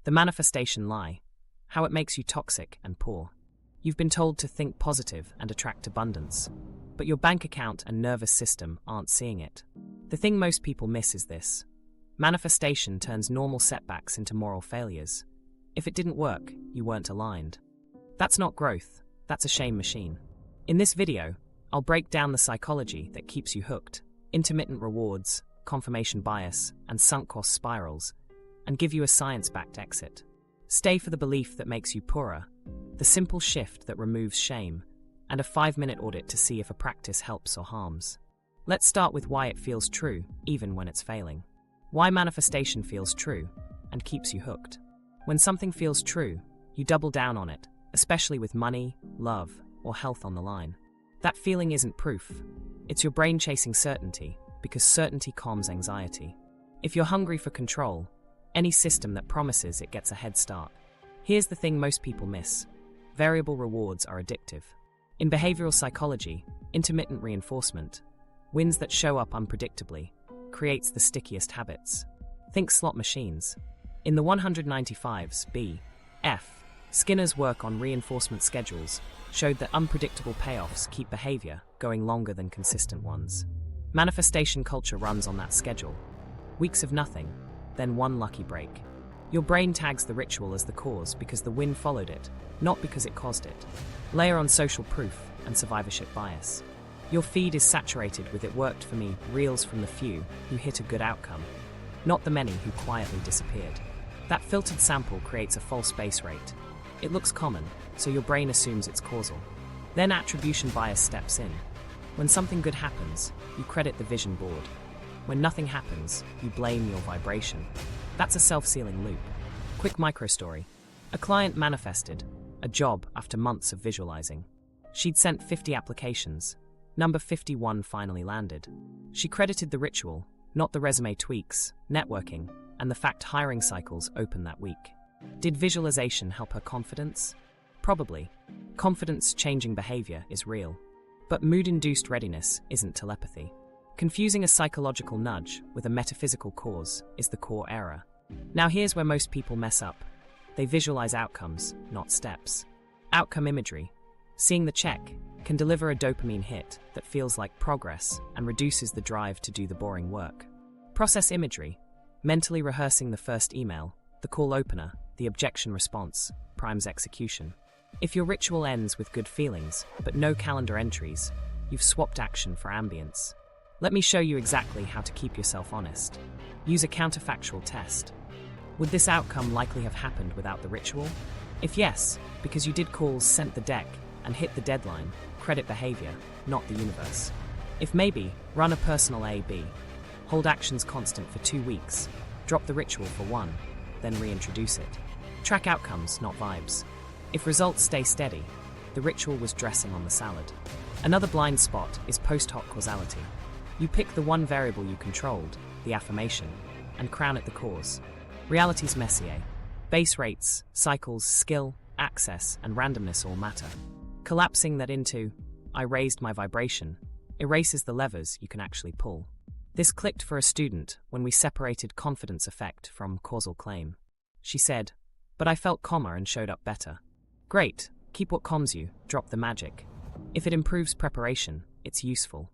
The manifestation lie, how it makes you toxic and poor. You've been told to think positive and attract abundance, but your bank account and nervous system aren't seeing it. The thing most people miss is this. Manifestation turns normal setbacks into moral failures. If it didn't work, you weren't aligned. That's not growth, that's a shame machine. In this video, I'll break down the psychology that keeps you hooked, intermittent rewards, confirmation bias, and sunk cost spirals, and give you a science-backed exit. Stay for the belief that makes you poorer, the simple shift that removes shame, and a 5-minute audit to see if a practice helps or harms. Let's start with why it feels true, even when it's failing. Why manifestation feels true and keeps you hooked. When something feels true, you double down on it, especially with money, love, or health on the line. That feeling isn't proof. It's your brain chasing certainty, because certainty calms anxiety. If you're hungry for control, any system that promises it gets a head start. Here's the thing most people miss. Variable rewards are addictive. In behavioral psychology, intermittent reinforcement, wins that show up unpredictably, creates the stickiest habits. Think slot machines. In the 195s, B.F., Skinner's work on reinforcement schedules showed that unpredictable payoffs keep behavior going longer than consistent ones. Manifestation culture runs on that schedule. Weeks of nothing, then one lucky break. Your brain tags the ritual as the cause because the win followed it, not because it caused it. Layer on social proof and survivorship bias. Your feed is saturated with "it worked for me" reels from the few who hit a good outcome, not the many who quietly disappeared. That filtered sample creates a false base rate. It looks common, so your brain assumes it's causal. Then attribution bias steps in. When something good happens, you credit the vision board. When nothing happens, you blame your vibration. That's a self-sealing loop. Quick micro-story. A client manifested a job after months of visualizing. She'd sent 50 applications. Number 51 finally landed. She credited the ritual, not the resume tweaks, networking, and the fact hiring cycles open that week. Did visualization help her confidence? Probably. Confidence-changing behavior is real. But mood-induced readiness isn't telepathy. Confusing a psychological nudge with a metaphysical cause is the core error. Now here's where most people mess up. They visualize outcomes, not steps. Outcome imagery, seeing the check, can deliver a dopamine hit that feels like progress and reduces the drive to do the boring work. Process imagery, mentally rehearsing the first email, the call opener, the objection response, primes execution. If your ritual ends with good feelings, but no calendar entries, you've swapped action for ambience. Let me show you exactly how to keep yourself honest. Use a counterfactual test. Would this outcome likely have happened without the ritual? If yes, because you did calls, sent the deck, and hit the deadline, credit behavior, not the universe. If maybe, run a personal A/B. Hold actions constant for 2 weeks. Drop the ritual for 1, then reintroduce it. Track outcomes, not vibes. If results stay steady, the ritual was dressing on the salad. Another blind spot is post-hoc causality. You pick the one variable you controlled, the affirmation, and crown it the cause. Reality's messier. Base rates, cycles, skill, access, and randomness all matter. Collapsing that into, "I raised my vibration," erases the levers you can actually pull. This clicked for a student when we separated confidence effect from causal claim. She said, "But I felt calmer and showed up better." Great, keep what calms you, drop the magic. If it improves preparation, it's useful.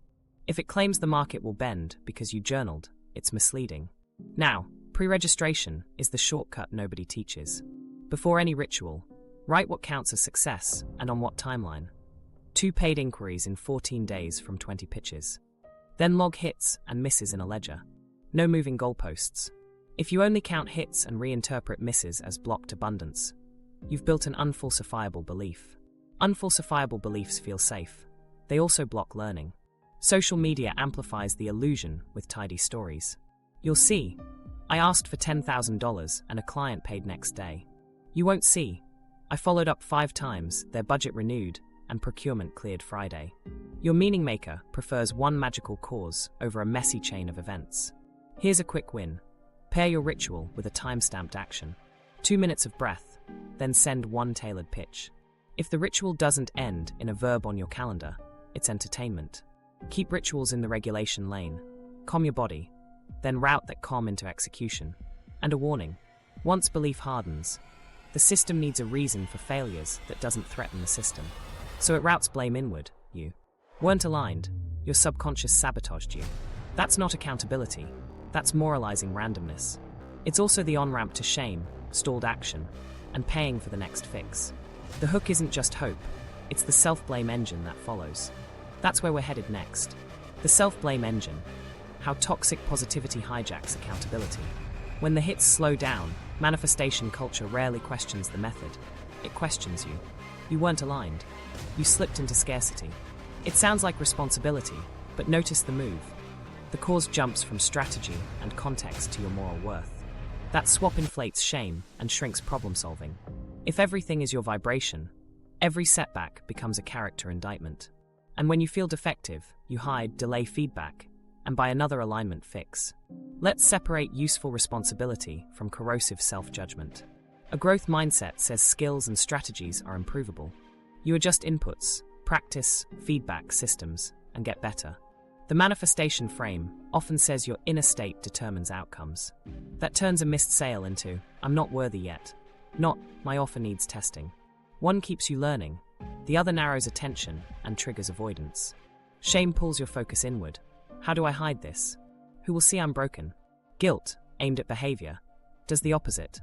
If it claims the market will bend because you journaled, it's misleading. Now, pre-registration is the shortcut nobody teaches. Before any ritual, write what counts as success and on what timeline. 2 paid inquiries in 14 days from 20 pitches. Then log hits and misses in a ledger. No moving goalposts. If you only count hits and reinterpret misses as blocked abundance, you've built an unfalsifiable belief. Unfalsifiable beliefs feel safe. They also block learning. Social media amplifies the illusion with tidy stories. You'll see, "I asked for $10,000 and a client paid next day." You won't see, "I followed up 5 times, their budget renewed, and procurement cleared Friday." Your meaning maker prefers one magical cause over a messy chain of events. Here's a quick win. Pair your ritual with a time-stamped action. 2 minutes of breath, then send one tailored pitch. If the ritual doesn't end in a verb on your calendar, it's entertainment. Keep rituals in the regulation lane. Calm your body, then route that calm into execution. And a warning, Once belief hardens, the system needs a reason for failures that doesn't threaten the system. So it routes blame inward. You weren't aligned. Your subconscious sabotaged you. That's not accountability. That's moralizing randomness. It's also the on-ramp to shame, stalled action, and paying for the next fix. The hook isn't just hope. It's the self-blame engine that follows. That's where we're headed next. The self-blame engine. How toxic positivity hijacks accountability. When the hits slow down, manifestation culture rarely questions the method. It questions you. You weren't aligned. You slipped into scarcity. It sounds like responsibility, but notice the move. The cause jumps from strategy and context to your moral worth. That swap inflates shame and shrinks problem solving. If everything is your vibration, every setback becomes a character indictment. And when you feel defective, you hide, delay feedback, and by another alignment fix. Let's separate useful responsibility from corrosive self-judgment. A growth mindset says skills and strategies are improvable. You adjust inputs, practice, feedback systems, and get better. The manifestation frame often says your inner state determines outcomes. That turns a missed sale into, I'm not worthy yet. Not, my offer needs testing. One keeps you learning. The other narrows attention and triggers avoidance. Shame pulls your focus inward. How do I hide this? Who will see I'm broken? Guilt, aimed at behavior, does the opposite.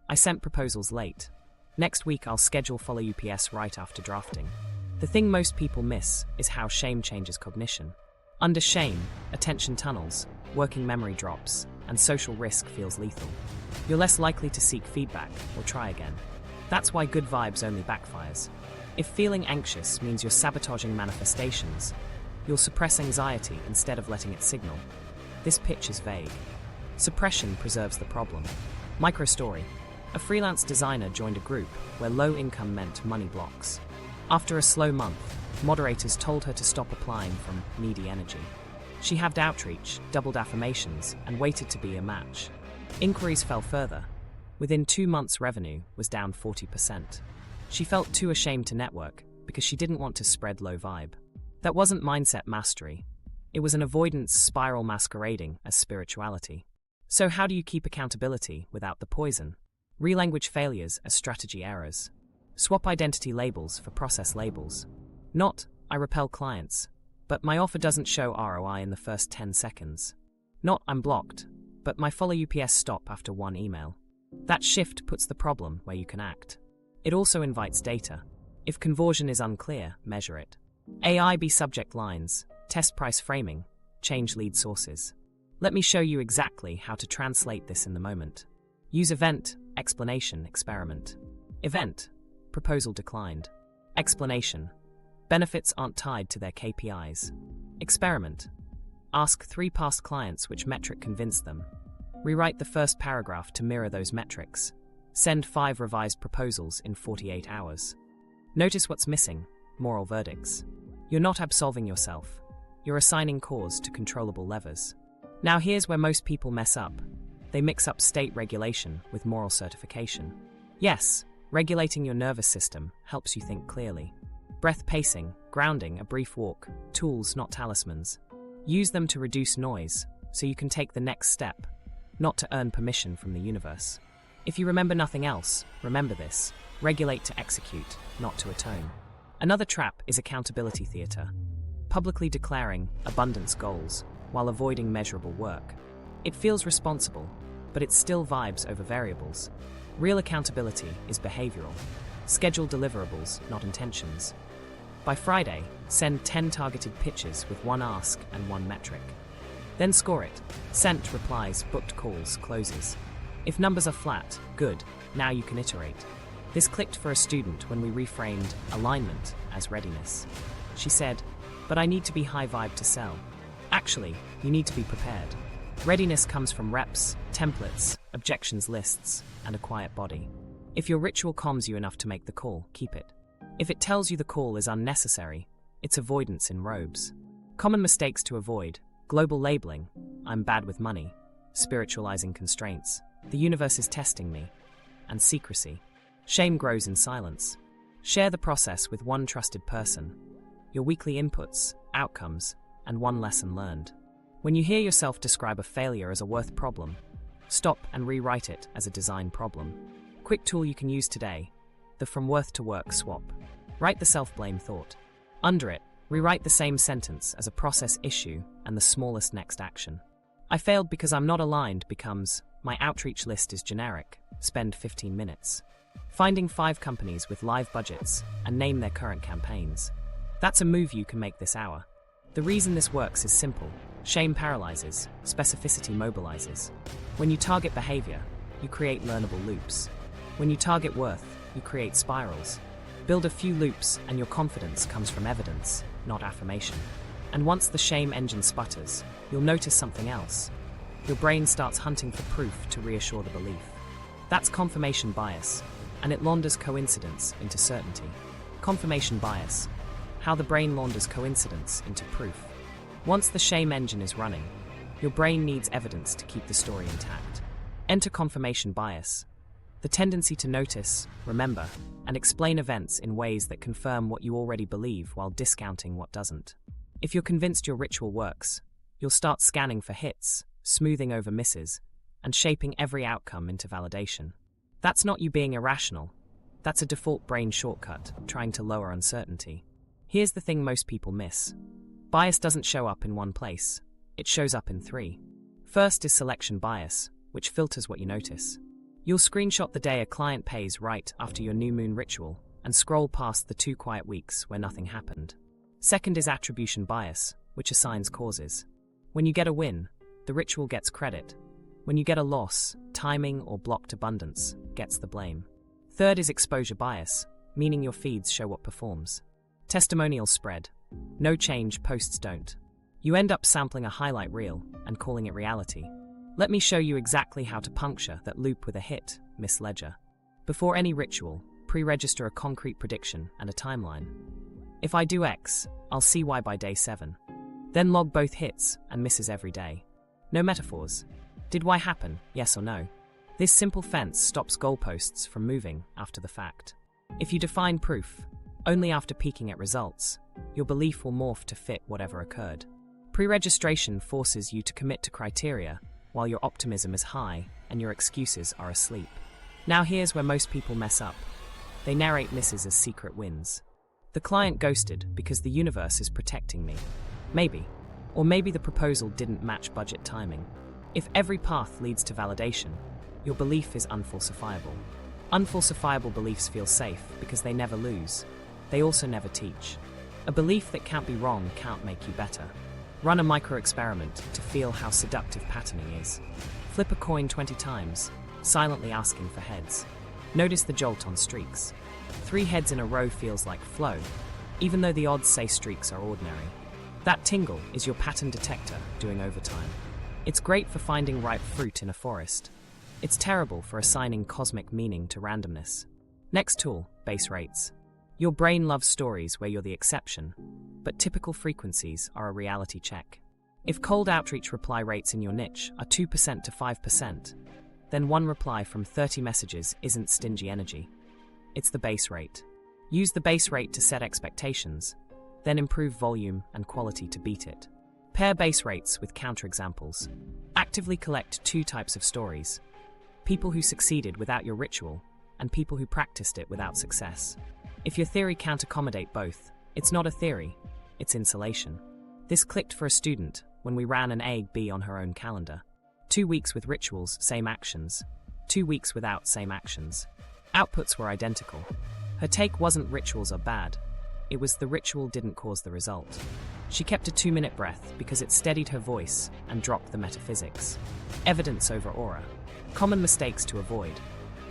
I sent proposals late. Next week I'll schedule follow UPS right after drafting. The thing most people miss is how shame changes cognition. Under shame, attention tunnels, working memory drops, and social risk feels lethal. You're less likely to seek feedback or try again. That's why good vibes only backfires. If feeling anxious means you're sabotaging manifestations, you'll suppress anxiety instead of letting it signal. This pitch is vague. Suppression preserves the problem. Microstory. A freelance designer joined a group where low income meant money blocks. After a slow month, moderators told her to stop applying from needy energy. She halved outreach, doubled affirmations, and waited to be a match. Inquiries fell further. Within 2 months, revenue was down 40%. She felt too ashamed to network because she didn't want to spread low vibe. That wasn't mindset mastery. It was an avoidance spiral masquerading as spirituality. So how do you keep accountability without the poison? Relanguage failures as strategy errors. Swap identity labels for process labels. Not, I repel clients, but my offer doesn't show ROI in the first 10 seconds. Not, I'm blocked, but my follow UPS stop after one email. That shift puts the problem where you can act. It also invites data. If conversion is unclear, measure it. AI be subject lines, test price framing, change lead sources. Let me show you exactly how to translate this in the moment. Use event, explanation, experiment. Event, proposal declined. Explanation, benefits aren't tied to their KPIs. Experiment, ask 3 past clients which metric convinced them. Rewrite the first paragraph to mirror those metrics. Send 5 revised proposals in 48 hours. Notice what's missing, moral verdicts. You're not absolving yourself. You're assigning cause to controllable levers. Now here's where most people mess up. They mix up state regulation with moral certification. Yes, regulating your nervous system helps you think clearly. Breath pacing, grounding, a brief walk, tools, not talismans. Use them to reduce noise so you can take the next step, not to earn permission from the universe. If you remember nothing else, remember this. Regulate to execute, not to atone. Another trap is accountability theater. Publicly declaring abundance goals while avoiding measurable work. It feels responsible, but it still vibes over variables. Real accountability is behavioral. Schedule deliverables, not intentions. By Friday, send 10 targeted pitches with 1 ask and 1 metric. Then score it. Sent replies, booked calls, closes. If numbers are flat, good, now you can iterate. This clicked for a student when we reframed alignment as readiness. She said, but I need to be high vibe to sell. Actually, you need to be prepared. Readiness comes from reps, templates, objections lists, and a quiet body. If your ritual calms you enough to make the call, keep it. If it tells you the call is unnecessary, it's avoidance in robes. Common mistakes to avoid: global labeling, I'm bad with money, spiritualizing constraints, the universe is testing me, and secrecy. Shame grows in silence. Share the process with 1 trusted person. Your weekly inputs, outcomes, and 1 lesson learned. When you hear yourself describe a failure as a worth problem, Stop and rewrite it as a design problem. Quick tool you can use today: the from worth to work swap. Write the self-blame thought. Under it, rewrite the same sentence as a process issue and the smallest next action. I failed because I'm not aligned becomes, my outreach list is generic, spend 15 minutes. Finding 5 companies with live budgets and name their current campaigns. That's a move you can make this hour. The reason this works is simple. Shame paralyzes, specificity mobilizes. When you target behavior, you create learnable loops. When you target worth, you create spirals. Build a few loops and your confidence comes from evidence, not affirmation. And once the shame engine sputters, you'll notice something else. Your brain starts hunting for proof to reassure the belief. That's confirmation bias, and it launders coincidence into certainty. Confirmation bias: how the brain launders coincidence into proof. Once the shame engine is running, your brain needs evidence to keep the story intact. Enter confirmation bias: the tendency to notice, remember, and explain events in ways that confirm what you already believe while discounting what doesn't. If you're convinced your ritual works, you'll start scanning for hits, smoothing over misses, and shaping every outcome into validation. That's not you being irrational. That's a default brain shortcut, trying to lower uncertainty. Here's the thing most people miss. Bias doesn't show up in one place. It shows up in 3. First is selection bias, which filters what you notice. You'll screenshot the day a client pays right after your new moon ritual and scroll past the 2 quiet weeks where nothing happened. Second is attribution bias, which assigns causes. When you get a win, the ritual gets credit. When you get a loss, timing or blocked abundance gets the blame. Third is exposure bias, meaning your feeds show what performs. Testimonials spread. No change, posts don't. You end up sampling a highlight reel and calling it reality. Let me show you exactly how to puncture that loop with a hit, Miss Ledger. Before any ritual, pre-register a concrete prediction and a timeline. If I do X, I'll see Y by day 7. Then log both hits and misses every day. No metaphors. Did Y happen, yes or no? This simple fence stops goalposts from moving after the fact. If you define proof only after peeking at results, your belief will morph to fit whatever occurred. Pre-registration forces you to commit to criteria while your optimism is high and your excuses are asleep. Now here's where most people mess up. They narrate misses as secret wins. The client ghosted because the universe is protecting me. Maybe. Or maybe the proposal didn't match budget timing. If every path leads to validation, your belief is unfalsifiable. Unfalsifiable beliefs feel safe because they never lose. They also never teach. A belief that can't be wrong can't make you better. Run a micro-experiment to feel how seductive patterning is. Flip a coin 20 times, silently asking for heads. Notice the jolt on streaks. 3 heads in a row feels like flow, even though the odds say streaks are ordinary. That tingle is your pattern detector doing overtime. It's great for finding ripe fruit in a forest. It's terrible for assigning cosmic meaning to randomness. Next tool, base rates. Your brain loves stories where you're the exception, but typical frequencies are a reality check. If cold outreach reply rates in your niche are 2% to 5%, then 1 reply from 30 messages isn't stingy energy. It's the base rate. Use the base rate to set expectations, then improve volume and quality to beat it. Pair base rates with counterexamples. Actively collect 2 types of stories: people who succeeded without your ritual and people who practiced it without success. If your theory can't accommodate both, it's not a theory, it's insulation. This clicked for a student when we ran an A-B on her own calendar. 2 weeks with rituals, same actions. 2 weeks without, same actions. Outputs were identical. Her take wasn't rituals are bad, it was the ritual didn't cause the result. She kept a 2-minute breath because it steadied her voice and dropped the metaphysics. Evidence over aura. Common mistakes to avoid.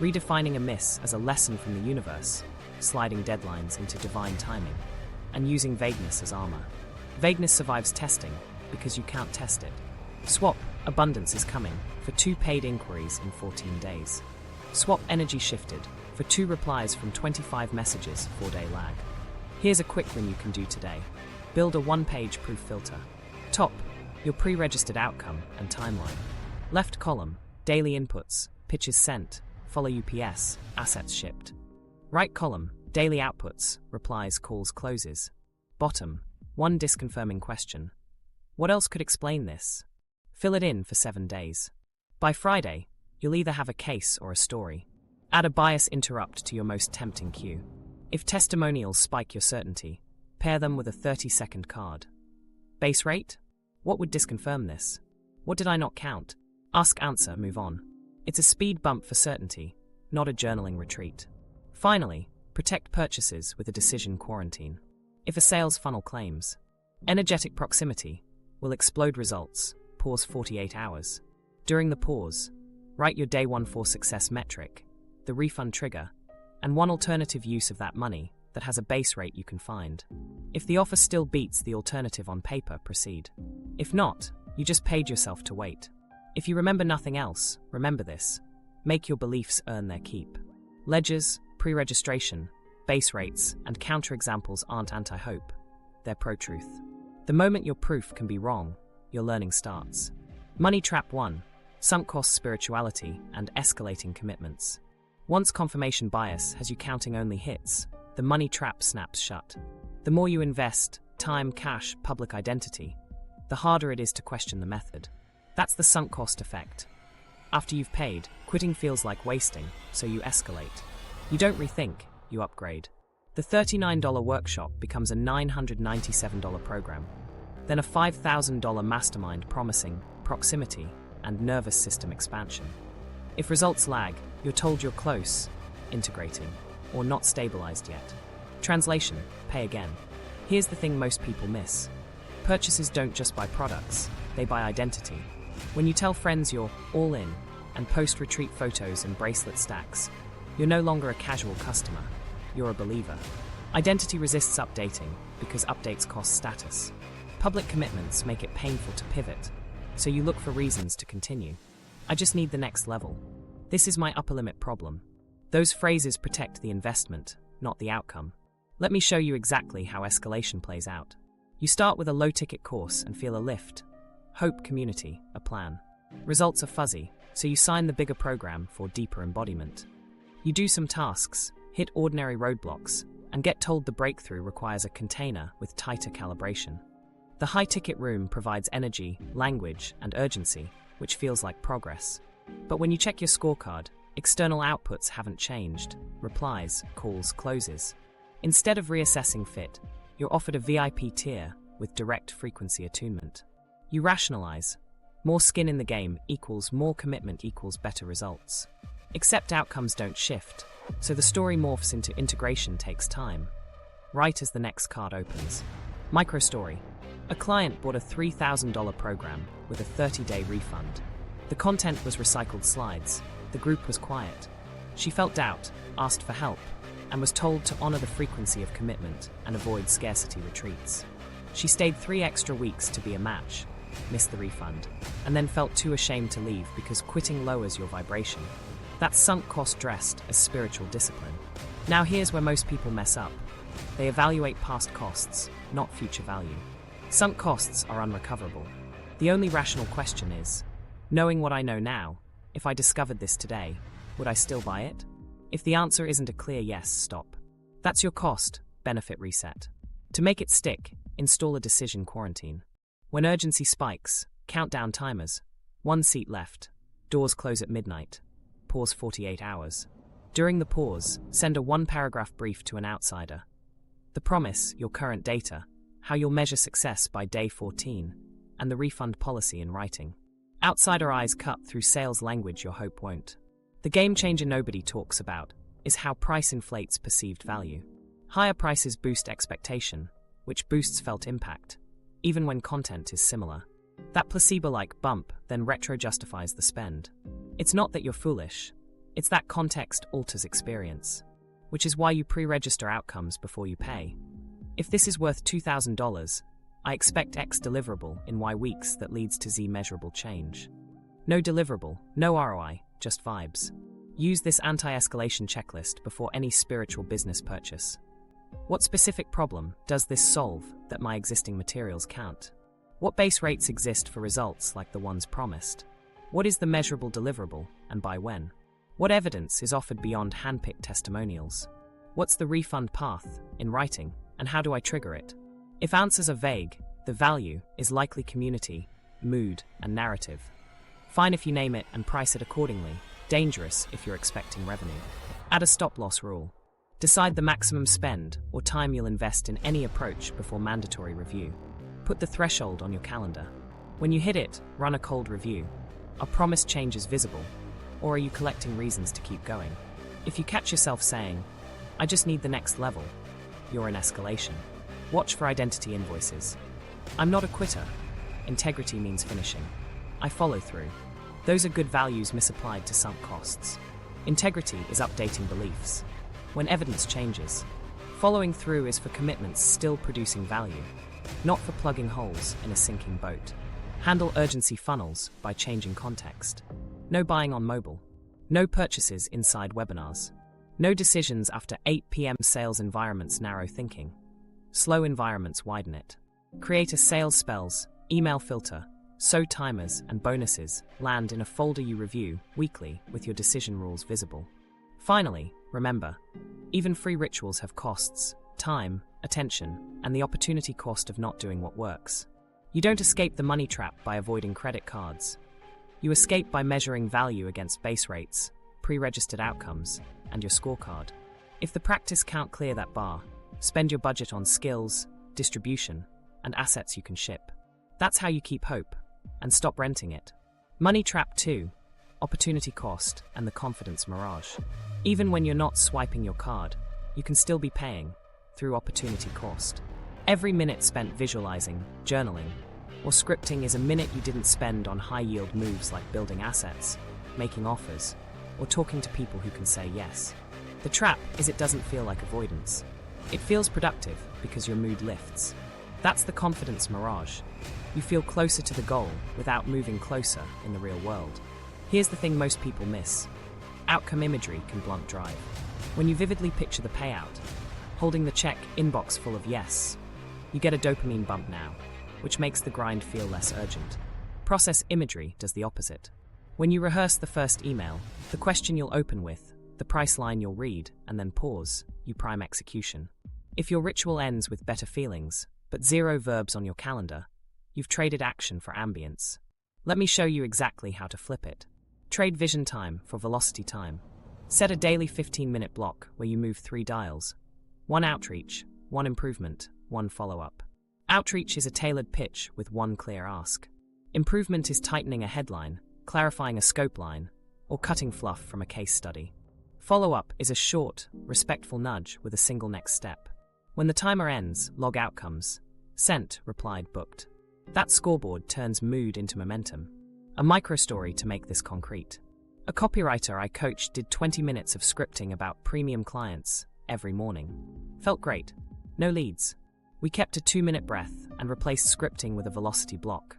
Redefining a miss as a lesson from the universe, sliding deadlines into divine timing, and using vagueness as armor. Vagueness survives testing because you can't test it. Swap, abundance is coming, for 2 paid inquiries in 14 days. Swap energy shifted, for 2 replies from 25 messages, 4-day lag. Here's a quick win you can do today. Build a 1-page proof filter. Top, your pre-registered outcome and timeline. Left column, daily inputs, pitches sent, follow UPS, assets shipped. Right column, daily outputs, replies, calls, closes. Bottom, 1 disconfirming question. What else could explain this? Fill it in for 7 days. By Friday, you'll either have a case or a story. Add a bias interrupt to your most tempting cue. If testimonials spike your certainty, pair them with a 30-second card. Base rate? What would disconfirm this? What did I not count? Ask, answer, move on. It's a speed bump for certainty, not a journaling retreat. Finally, protect purchases with a decision quarantine. If a sales funnel claims, energetic proximity will explode results, pause 48 hours. During the pause, write your day 1 for success metric, the refund trigger, and one alternative use of that money that has a base rate you can find. If the offer still beats the alternative on paper, proceed. If not, you just paid yourself to wait. If you remember nothing else, remember this. Make your beliefs earn their keep. Ledgers, pre-registration, base rates, and counterexamples aren't anti-hope. They're pro-truth. The moment your proof can be wrong, your learning starts. Money trap 1. Sunk cost spirituality and escalating commitments. Once confirmation bias has you counting only hits, the money trap snaps shut. The more you invest, time, cash, public identity, the harder it is to question the method. That's the sunk cost effect. After you've paid, quitting feels like wasting, so you escalate. You don't rethink, you upgrade. The $39 workshop becomes a $997 program, then a $5,000 mastermind promising proximity and nervous system expansion. If results lag, you're told you're close, integrating, or not stabilized yet. Translation, pay again. Here's the thing most people miss. Purchases don't just buy products, they buy identity. When you tell friends you're all in and post retreat photos and bracelet stacks, you're no longer a casual customer, you're a believer. Identity resists updating because updates cost status. Public commitments make it painful to pivot, so you look for reasons to continue. I just need the next level. This is my upper limit problem. Those phrases protect the investment, not the outcome. Let me show you exactly how escalation plays out. You start with a low-ticket course and feel a lift. Hope, community, a plan. Results are fuzzy, so you sign the bigger program for deeper embodiment. You do some tasks, hit ordinary roadblocks, and get told the breakthrough requires a container with tighter calibration. The high-ticket room provides energy, language, and urgency, which feels like progress. But when you check your scorecard, external outputs haven't changed. Replies, calls, closes. Instead of reassessing fit, you're offered a VIP tier with direct frequency attunement. You rationalize. More skin in the game equals more commitment equals better results. Except outcomes don't shift, so the story morphs into integration takes time. Right as the next card opens. Microstory. A client bought a $3,000 program with a 30-day refund. The content was recycled slides. The group was quiet. She felt doubt, asked for help, and was told to honor the frequency of commitment and avoid scarcity retreats. She stayed 3 extra weeks to be a match, missed the refund, and then felt too ashamed to leave because quitting lowers your vibration. That's sunk cost dressed as spiritual discipline. Now here's where most people mess up. They evaluate past costs, not future value. Sunk costs are unrecoverable. The only rational question is, knowing what I know now, if I discovered this today, would I still buy it? If the answer isn't a clear yes, stop. That's your cost-benefit reset. To make it stick, install a decision quarantine. When urgency spikes, count down timers. 1 seat left. Doors close at midnight. Pause 48 hours. During the pause, send a 1-paragraph brief to an outsider. The promise, your current data, how you'll measure success by day 14, and the refund policy in writing. Outsider eyes cut through sales language your hope won't. The game changer nobody talks about is how price inflates perceived value. Higher prices boost expectation, which boosts felt impact, even when content is similar. That placebo-like bump then retro-justifies the spend. It's not that you're foolish, it's that context alters experience, which is why you pre-register outcomes before you pay. If this is worth $2,000, I expect X deliverable in Y weeks that leads to Z measurable change. No deliverable, no ROI, just vibes. Use this anti-escalation checklist before any spiritual business purchase. What specific problem does this solve that my existing materials can't? What base rates exist for results like the ones promised? What is the measurable deliverable, and by when? What evidence is offered beyond handpicked testimonials? What's the refund path, in writing, and how do I trigger it? If answers are vague, the value is likely community, mood, and narrative. Fine if you name it and price it accordingly. Dangerous if you're expecting revenue. Add a stop-loss rule. Decide the maximum spend or time you'll invest in any approach before mandatory review. Put the threshold on your calendar. When you hit it, run a cold review. Are promised changes visible, or are you collecting reasons to keep going? If you catch yourself saying, "I just need the next level," you're in escalation. Watch for identity invoices. I'm not a quitter. Integrity means finishing. I follow through. Those are good values misapplied to sunk costs. Integrity is updating beliefs. When evidence changes, following through is for commitments still producing value, not for plugging holes in a sinking boat. Handle urgency funnels by changing context. No buying on mobile. No purchases inside webinars. No decisions after 8 p.m. Sales environments narrow thinking. Slow environments widen it. Create a sales spells, email filter, so timers and bonuses land in a folder you review weekly with your decision rules visible. Finally, remember, even free rituals have costs, time, attention, and the opportunity cost of not doing what works. You don't escape the money trap by avoiding credit cards. You escape by measuring value against base rates, pre-registered outcomes, and your scorecard. If the practice can't clear that bar, spend your budget on skills, distribution, and assets you can ship. That's how you keep hope and stop renting it. Money trap 2, opportunity cost and the confidence mirage. Even when you're not swiping your card, you can still be paying through opportunity cost. Every minute spent visualizing, journaling, or scripting is a minute you didn't spend on high-yield moves like building assets, making offers, or talking to people who can say yes. The trap is it doesn't feel like avoidance. It feels productive because your mood lifts. That's the confidence mirage. You feel closer to the goal without moving closer in the real world. Here's the thing most people miss. Outcome imagery can blunt drive. When you vividly picture the payout, holding the check inbox full of yes, you get a dopamine bump now, which makes the grind feel less urgent. Process imagery does the opposite. When you rehearse the first email, the question you'll open with, the price line you'll read, and then pause, you prime execution. If your ritual ends with better feelings, but 0 verbs on your calendar, you've traded action for ambience. Let me show you exactly how to flip it. Trade vision time for velocity time. Set a daily 15-minute block where you move 3 dials. 1 outreach, 1 improvement, 1 follow-up. Outreach is a tailored pitch with 1 clear ask. Improvement is tightening a headline, clarifying a scope line, or cutting fluff from a case study. Follow-up is a short, respectful nudge with a single next step. When the timer ends, log outcomes. Sent, replied, booked. That scoreboard turns mood into momentum. A micro-story to make this concrete. A copywriter I coached did 20 minutes of scripting about premium clients every morning. Felt great. No leads. We kept a 2-minute breath and replaced scripting with a velocity block.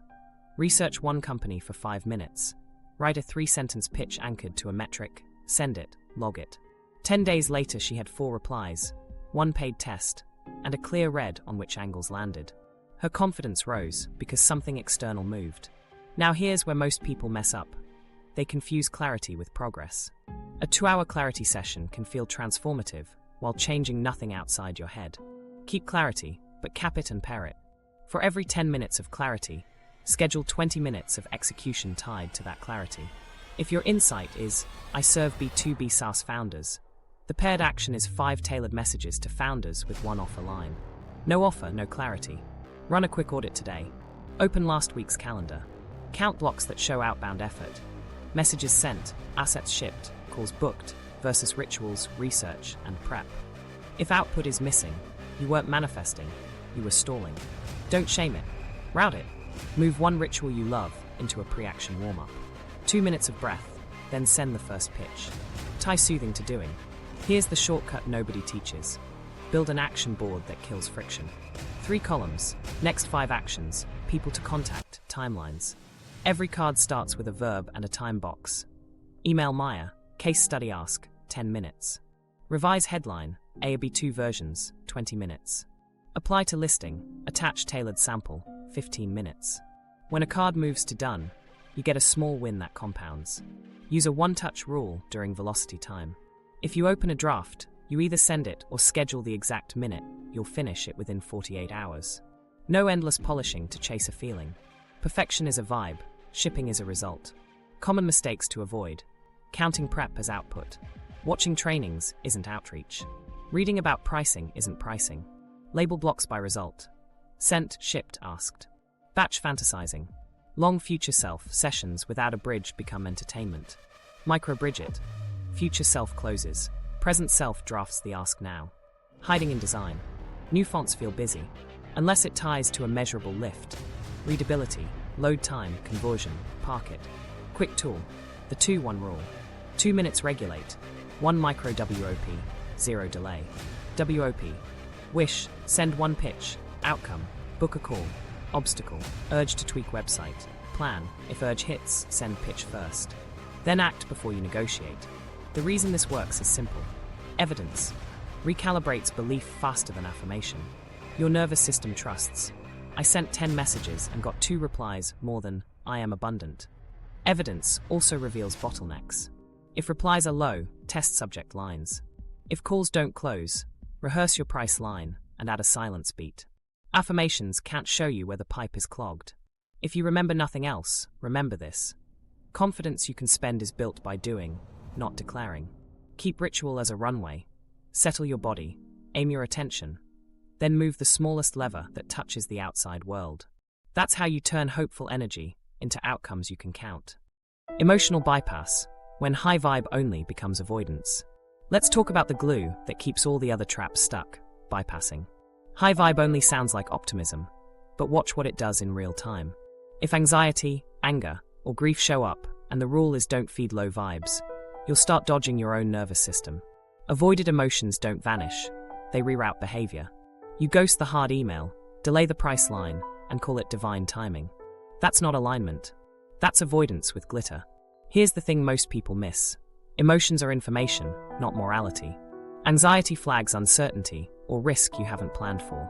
Research one company for 5 minutes. Write a 3-sentence pitch anchored to a metric. Send it, log it. 10 days later she had 4 replies, 1 paid test, and a clear red on which angles landed. Her confidence rose because something external moved. Now here's where most people mess up. They confuse clarity with progress. A 2-hour clarity session can feel transformative while changing nothing outside your head. Keep clarity, but cap it and pair it. For every 10 minutes of clarity, schedule 20 minutes of execution tied to that clarity. If your insight is, I serve B2B SaaS founders, the paired action is 5 tailored messages to founders with 1 offer line. No offer, no clarity. Run a quick audit today. Open last week's calendar. Count blocks that show outbound effort. Messages sent, assets shipped, calls booked, versus rituals, research, and prep. If output is missing, you weren't manifesting, you were stalling. Don't shame it. Route it. Move 1 ritual you love into a pre-action warm-up. 2 minutes of breath, then send the first pitch. Tie soothing to doing. Here's the shortcut nobody teaches. Build an action board that kills friction. 3 columns, next 5 actions, people to contact, timelines. Every card starts with a verb and a time box. Email Maya, case study ask, 10 minutes. Revise headline, A or B2 versions, 20 minutes. Apply to listing, attach tailored sample, 15 minutes. When a card moves to done, you get a small win that compounds. Use a one-touch rule during velocity time. If you open a draft, you either send it or schedule the exact minute, you'll finish it within 48 hours. No endless polishing to chase a feeling. Perfection is a vibe, shipping is a result. Common mistakes to avoid. Counting prep as output. Watching trainings isn't outreach. Reading about pricing isn't pricing. Label blocks by result. Sent, shipped, asked. Batch fantasizing. Long future self sessions without a bridge become entertainment. Micro-bridge it. Future self closes. Present self drafts the ask now. Hiding in design. New fonts feel busy, unless it ties to a measurable lift. Readability, load time, conversion, park it. Quick tool. The 2-1 rule. 2 minutes regulate. 1 micro WOP, 0 delay. WOP. Wish, send 1 pitch. Outcome, book a call. Obstacle, urge to tweak website. Plan, if urge hits, send pitch first. Then act before you negotiate. The reason this works is simple. Evidence. Recalibrates belief faster than affirmation. Your nervous system trusts. I sent 10 messages and got 2 replies more than I am abundant. Evidence also reveals bottlenecks. If replies are low, test subject lines. If calls don't close, rehearse your price line and add a silence beat. Affirmations can't show you where the pipe is clogged. If you remember nothing else, remember this. Confidence you can spend is built by doing, not declaring. Keep ritual as a runway. Settle your body, aim your attention, then move the smallest lever that touches the outside world. That's how you turn hopeful energy into outcomes you can count. Emotional bypass, when high vibe only becomes avoidance. Let's talk about the glue that keeps all the other traps stuck, bypassing. High vibe only sounds like optimism, but watch what it does in real time. If anxiety, anger, or grief show up, and the rule is don't feed low vibes, you'll start dodging your own nervous system. Avoided emotions don't vanish, they reroute behavior. You ghost the hard email, delay the price line, and call it divine timing. That's not alignment. That's avoidance with glitter. Here's the thing most people miss. Emotions are information, not morality. Anxiety flags uncertainty or risk you haven't planned for.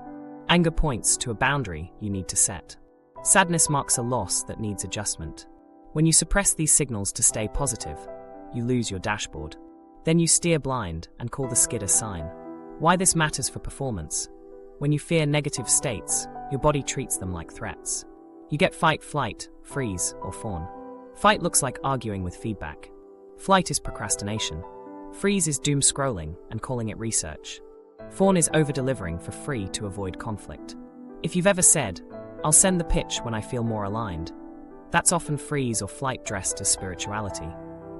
Anger points to a boundary you need to set. Sadness marks a loss that needs adjustment. When you suppress these signals to stay positive, you lose your dashboard. Then you steer blind and call the skid a sign. Why this matters for performance? When you fear negative states, your body treats them like threats. You get fight, flight, freeze, or fawn. Fight looks like arguing with feedback. Flight is procrastination. Freeze is doom scrolling and calling it research. Fawn is over-delivering for free to avoid conflict. If you've ever said, "I'll send the pitch when I feel more aligned," that's often freeze or flight dressed as spirituality.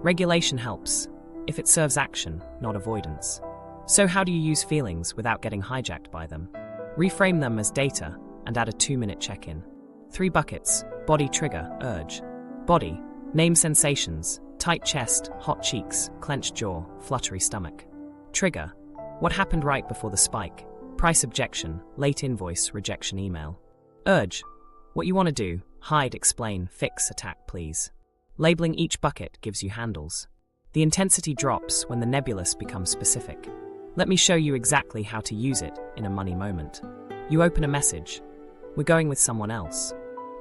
Regulation helps, if it serves action, not avoidance. So how do you use feelings without getting hijacked by them? Reframe them as data and add a 2-minute check-in. 3 buckets: body, trigger, urge. Body, name sensations, tight chest, hot cheeks, clenched jaw, fluttery stomach. Trigger, what happened right before the spike? Price objection, late invoice, rejection email. Urge, what you want to do, hide, explain, fix, attack, please. Labeling each bucket gives you handles. The intensity drops when the nebulous becomes specific. Let me show you exactly how to use it in a money moment. You open a message. We're going with someone else.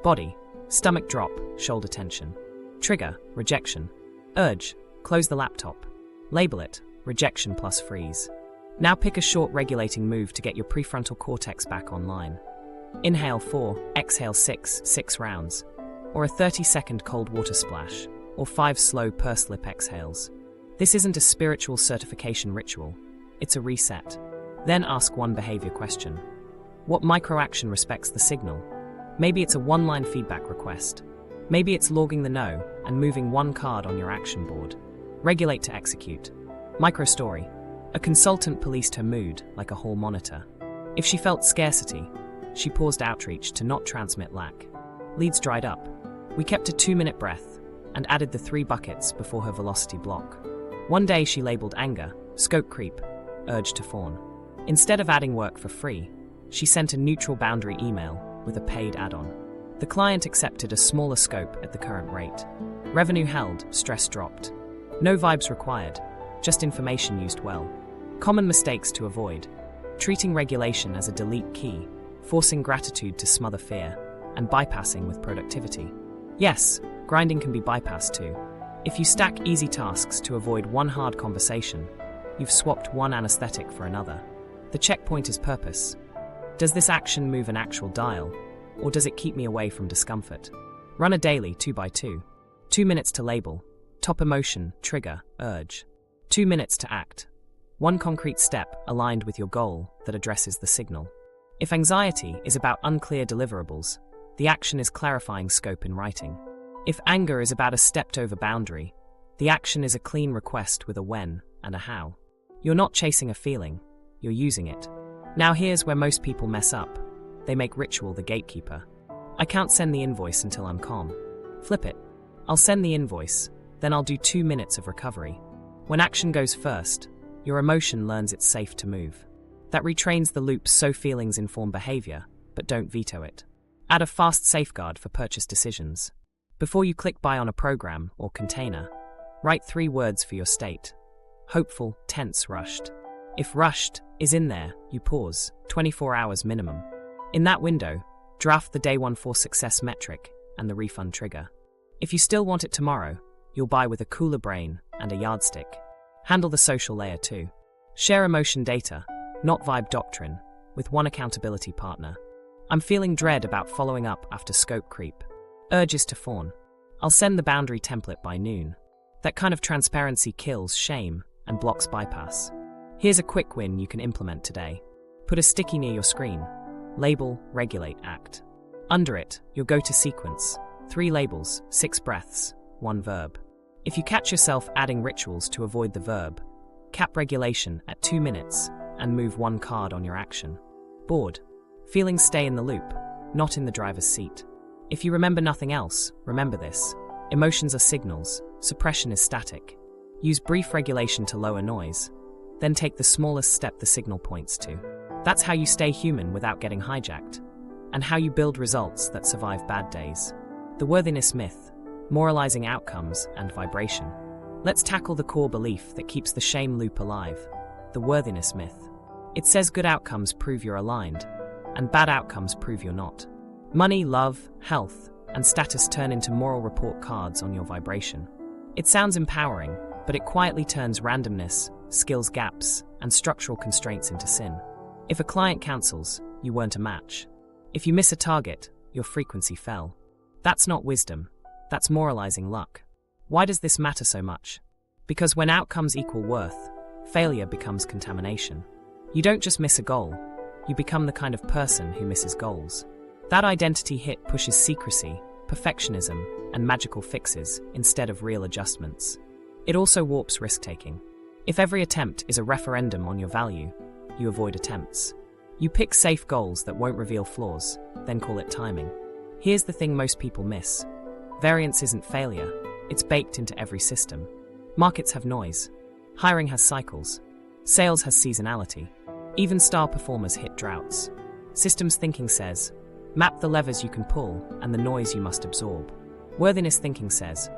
Body, stomach drop, shoulder tension. Trigger, rejection. Urge, close the laptop. Label it, rejection plus freeze. Now pick a short regulating move to get your prefrontal cortex back online. Inhale 4, exhale 6 rounds. Or a 30-second cold water splash. Or 5 slow purse-lip exhales. This isn't a spiritual certification ritual. It's a reset. Then ask one behavior question. What microaction respects the signal? Maybe it's a 1-line feedback request. Maybe it's logging the no and moving 1 card on your action board. Regulate to execute. Microstory. A consultant policed her mood like a hall monitor. If she felt scarcity, she paused outreach to not transmit lack. Leads dried up. We kept a 2-minute breath and added the 3 buckets before her velocity block. One day she labeled anger, scope creep, urge to fawn. Instead of adding work for free, she sent a neutral boundary email with a paid add-on. The client accepted a smaller scope at the current rate. Revenue held, stress dropped. No vibes required, just information used well. Common mistakes to avoid. Treating regulation as a delete key, forcing gratitude to smother fear, and bypassing with productivity. Yes, grinding can be bypassed too. If you stack easy tasks to avoid one hard conversation, you've swapped one anesthetic for another. The checkpoint is purpose. Does this action move an actual dial, or does it keep me away from discomfort? Run a daily 2x2. 2 minutes to label. Top emotion, trigger, urge. 2 minutes to act. One concrete step aligned with your goal that addresses the signal. If anxiety is about unclear deliverables, the action is clarifying scope in writing. If anger is about a stepped-over boundary, the action is a clean request with a when and a how. You're not chasing a feeling, you're using it. Now here's where most people mess up. They make ritual the gatekeeper. I can't send the invoice until I'm calm. Flip it. I'll send the invoice, then I'll do 2 minutes of recovery. When action goes first, your emotion learns it's safe to move. That retrains the loop so feelings inform behavior, but don't veto it. Add a fast safeguard for purchase decisions. Before you click buy on a program or container, write 3 words for your state. Hopeful, tense, rushed. If rushed is in there, you pause, 24 hours minimum. In that window, draft the day 1 for success metric and the refund trigger. If you still want it tomorrow, you'll buy with a cooler brain and a yardstick. Handle the social layer too. Share emotion data, not vibe doctrine, with one accountability partner. I'm feeling dread about following up after scope creep. Urges to fawn. I'll send the boundary template by noon. That kind of transparency kills shame and blocks bypass. Here's a quick win you can implement today. Put a sticky near your screen. Label, regulate, act. Under it, your go-to sequence. 3 labels, 6 breaths, 1 verb. If you catch yourself adding rituals to avoid the verb, cap regulation at 2 minutes and move 1 card on your action. Bored. Feelings stay in the loop, not in the driver's seat. If you remember nothing else, remember this. Emotions are signals, suppression is static. Use brief regulation to lower noise, then take the smallest step the signal points to. That's how you stay human without getting hijacked, and how you build results that survive bad days. The worthiness myth, moralizing outcomes and vibration. Let's tackle the core belief that keeps the shame loop alive, the worthiness myth. It says good outcomes prove you're aligned, and bad outcomes prove you're not. Money, love, health, and status turn into moral report cards on your vibration. It sounds empowering, but it quietly turns randomness, skills gaps, and structural constraints into sin. If a client cancels, you weren't a match. If you miss a target, your frequency fell. That's not wisdom, that's moralizing luck. Why does this matter so much? Because when outcomes equal worth, failure becomes contamination. You don't just miss a goal, you become the kind of person who misses goals. That identity hit pushes secrecy, perfectionism, and magical fixes instead of real adjustments. It also warps risk-taking. If every attempt is a referendum on your value, you avoid attempts. You pick safe goals that won't reveal flaws, then call it timing. Here's the thing most people miss. Variance isn't failure, it's baked into every system. Markets have noise. Hiring has cycles. Sales has seasonality. Even star performers hit droughts. Systems thinking says, map the levers you can pull and the noise you must absorb. Worthiness thinking says,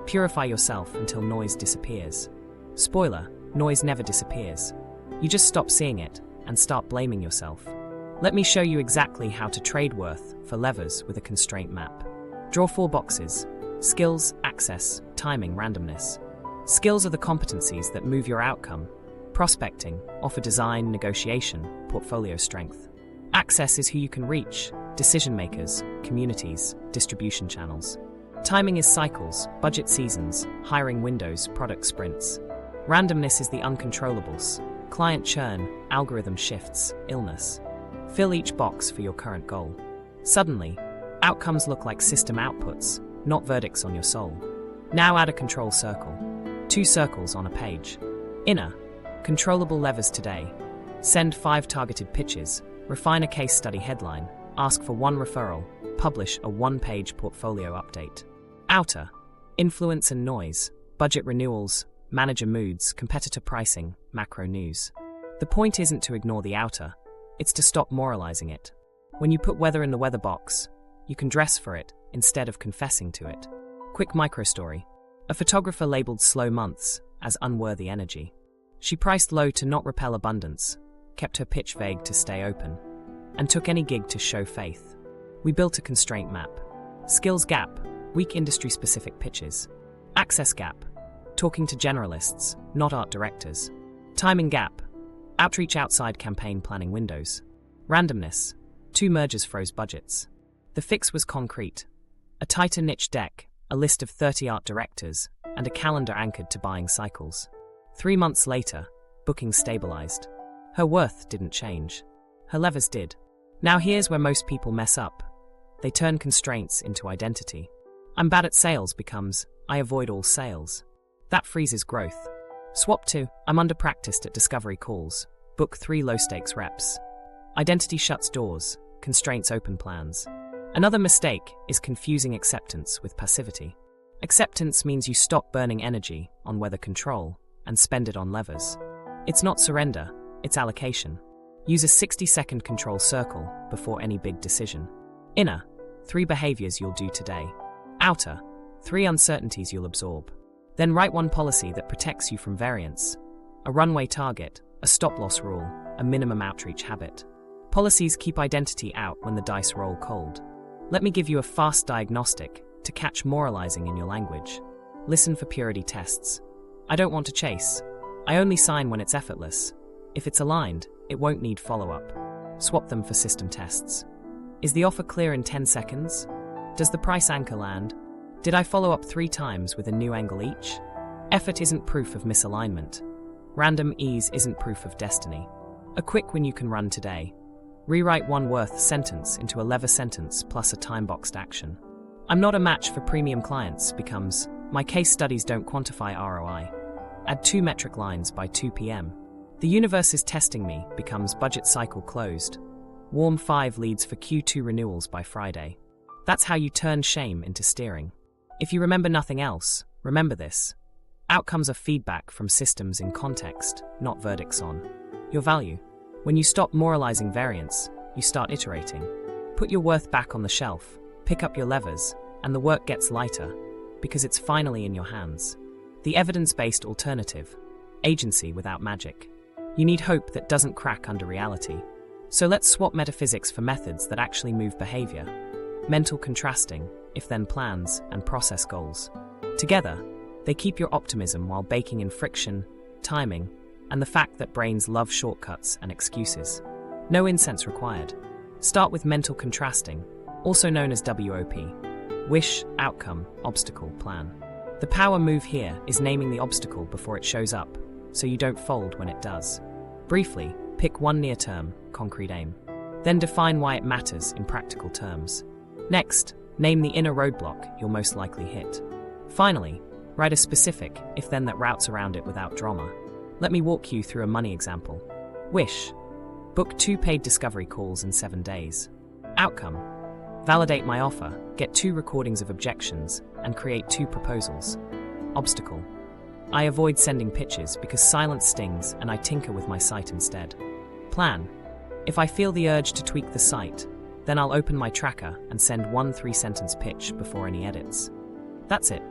purify yourself until noise disappears. Spoiler, noise never disappears. You just stop seeing it and start blaming yourself. Let me show you exactly how to trade worth for levers with a constraint map. Draw 4 boxes: skills, access, timing, randomness. Skills are the competencies that move your outcome: prospecting, offer design, negotiation, portfolio strength. Access is who you can reach: decision makers, communities, distribution channels. Timing is cycles, budget seasons, hiring windows, product sprints. Randomness is the uncontrollables: client churn, algorithm shifts, illness. Fill each box for your current goal. Suddenly, outcomes look like system outputs, not verdicts on your soul. Now add a control circle. 2 circles on a page. Inner, controllable levers today. Send 5 targeted pitches, refine a case study headline, ask for 1 referral, publish a 1-page portfolio update. Outer, influence and noise, budget renewals, manager moods, competitor pricing, macro news. The point isn't to ignore the outer, it's to stop moralizing it. When you put weather in the weather box, you can dress for it instead of confessing to it. Quick micro story. A photographer labeled slow months as unworthy energy. She priced low to not repel abundance, kept her pitch vague to stay open, and took any gig to show faith. We built a constraint map. Skills gap, weak industry-specific pitches. Access gap, talking to generalists, not art directors. Timing gap, outreach outside campaign planning windows. Randomness, 2 mergers froze budgets. The fix was concrete: a tighter niche deck, a list of 30 art directors, and a calendar anchored to buying cycles. 3 months later, bookings stabilized. Her worth didn't change. Her levers did. Now here's where most people mess up. They turn constraints into identity. I'm bad at sales becomes, I avoid all sales. That freezes growth. Swap to, I'm under-practiced at discovery calls. Book 3 low-stakes reps. Identity shuts doors, constraints open plans. Another mistake is confusing acceptance with passivity. Acceptance means you stop burning energy on weather control and spend it on levers. It's not surrender, it's allocation. Use a 60-second control circle before any big decision. Inner, 3 behaviors you'll do today. Outer, 3 uncertainties you'll absorb. Then write 1 policy that protects you from variance. A runway target, a stop-loss rule, a minimum outreach habit. Policies keep identity out when the dice roll cold. Let me give you a fast diagnostic to catch moralizing in your language. Listen for purity tests. I don't want to chase. I only sign when it's effortless. If it's aligned, it won't need follow-up. Swap them for system tests. Is the offer clear in 10 seconds? Does the price anchor land? Did I follow up 3 times with a new angle each? Effort isn't proof of misalignment. Random ease isn't proof of destiny. A quick win you can run today. Rewrite 1 worth sentence into a lever sentence plus a time-boxed action. I'm not a match for premium clients becomes, my case studies don't quantify ROI. Add 2 metric lines by 2 p.m. The universe is testing me becomes budget cycle closed. Warm 5 leads for Q2 renewals by Friday. That's how you turn shame into steering. If you remember nothing else, remember this. Outcomes are feedback from systems in context, not verdicts on your value. When you stop moralizing variance, you start iterating. Put your worth back on the shelf, pick up your levers, and the work gets lighter, because it's finally in your hands. The evidence-based alternative, agency without magic. You need hope that doesn't crack under reality. So let's swap metaphysics for methods that actually move behavior. Mental contrasting, if-then plans, and process goals. Together, they keep your optimism while baking in friction, timing, and the fact that brains love shortcuts and excuses. No incense required. Start with mental contrasting, also known as WOP. Wish, outcome, obstacle, plan. The power move here is naming the obstacle before it shows up, so you don't fold when it does. Briefly, pick 1 near-term, concrete aim. Then define why it matters in practical terms. Next, name the inner roadblock you'll most likely hit. Finally, write a specific if-then that routes around it without drama. Let me walk you through a money example. Wish. Book 2 paid discovery calls in 7 days. Outcome. Validate my offer, get 2 recordings of objections, and create 2 proposals. Obstacle. I avoid sending pitches because silence stings and I tinker with my site instead. Plan. If I feel the urge to tweak the site, then I'll open my tracker and send 1 3-sentence pitch before any edits. That's it.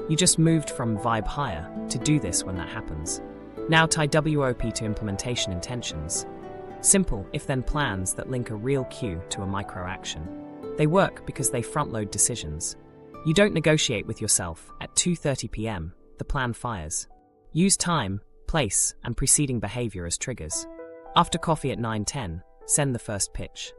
You just moved from vibe higher to do this when that happens. Now tie WOP to implementation intentions. Simple if-then plans that link a real cue to a micro-action. They work because they front-load decisions. You don't negotiate with yourself at 2:30 p.m., the plan fires. Use time, place, and preceding behavior as triggers. After coffee at 9:10, send the first pitch.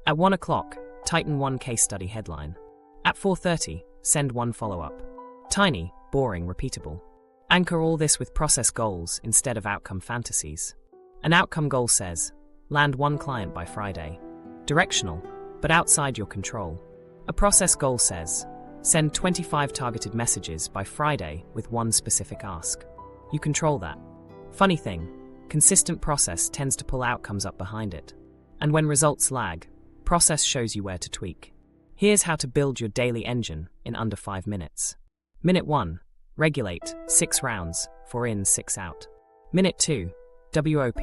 At 1 o'clock, tighten 1 case study headline. At 4:30, send 1 follow-up. Tiny, boring, repeatable. Anchor all this with process goals instead of outcome fantasies. An outcome goal says, land 1 client by Friday. Directional, but outside your control. A process goal says, send 25 targeted messages by Friday with 1 specific ask. You control that. Funny thing, consistent process tends to pull outcomes up behind it. And when results lag, process shows you where to tweak. Here's how to build your daily engine in under 5 minutes. Minute 1. Regulate, 6 rounds, 4 in, 6 out. Minute 2. WOP.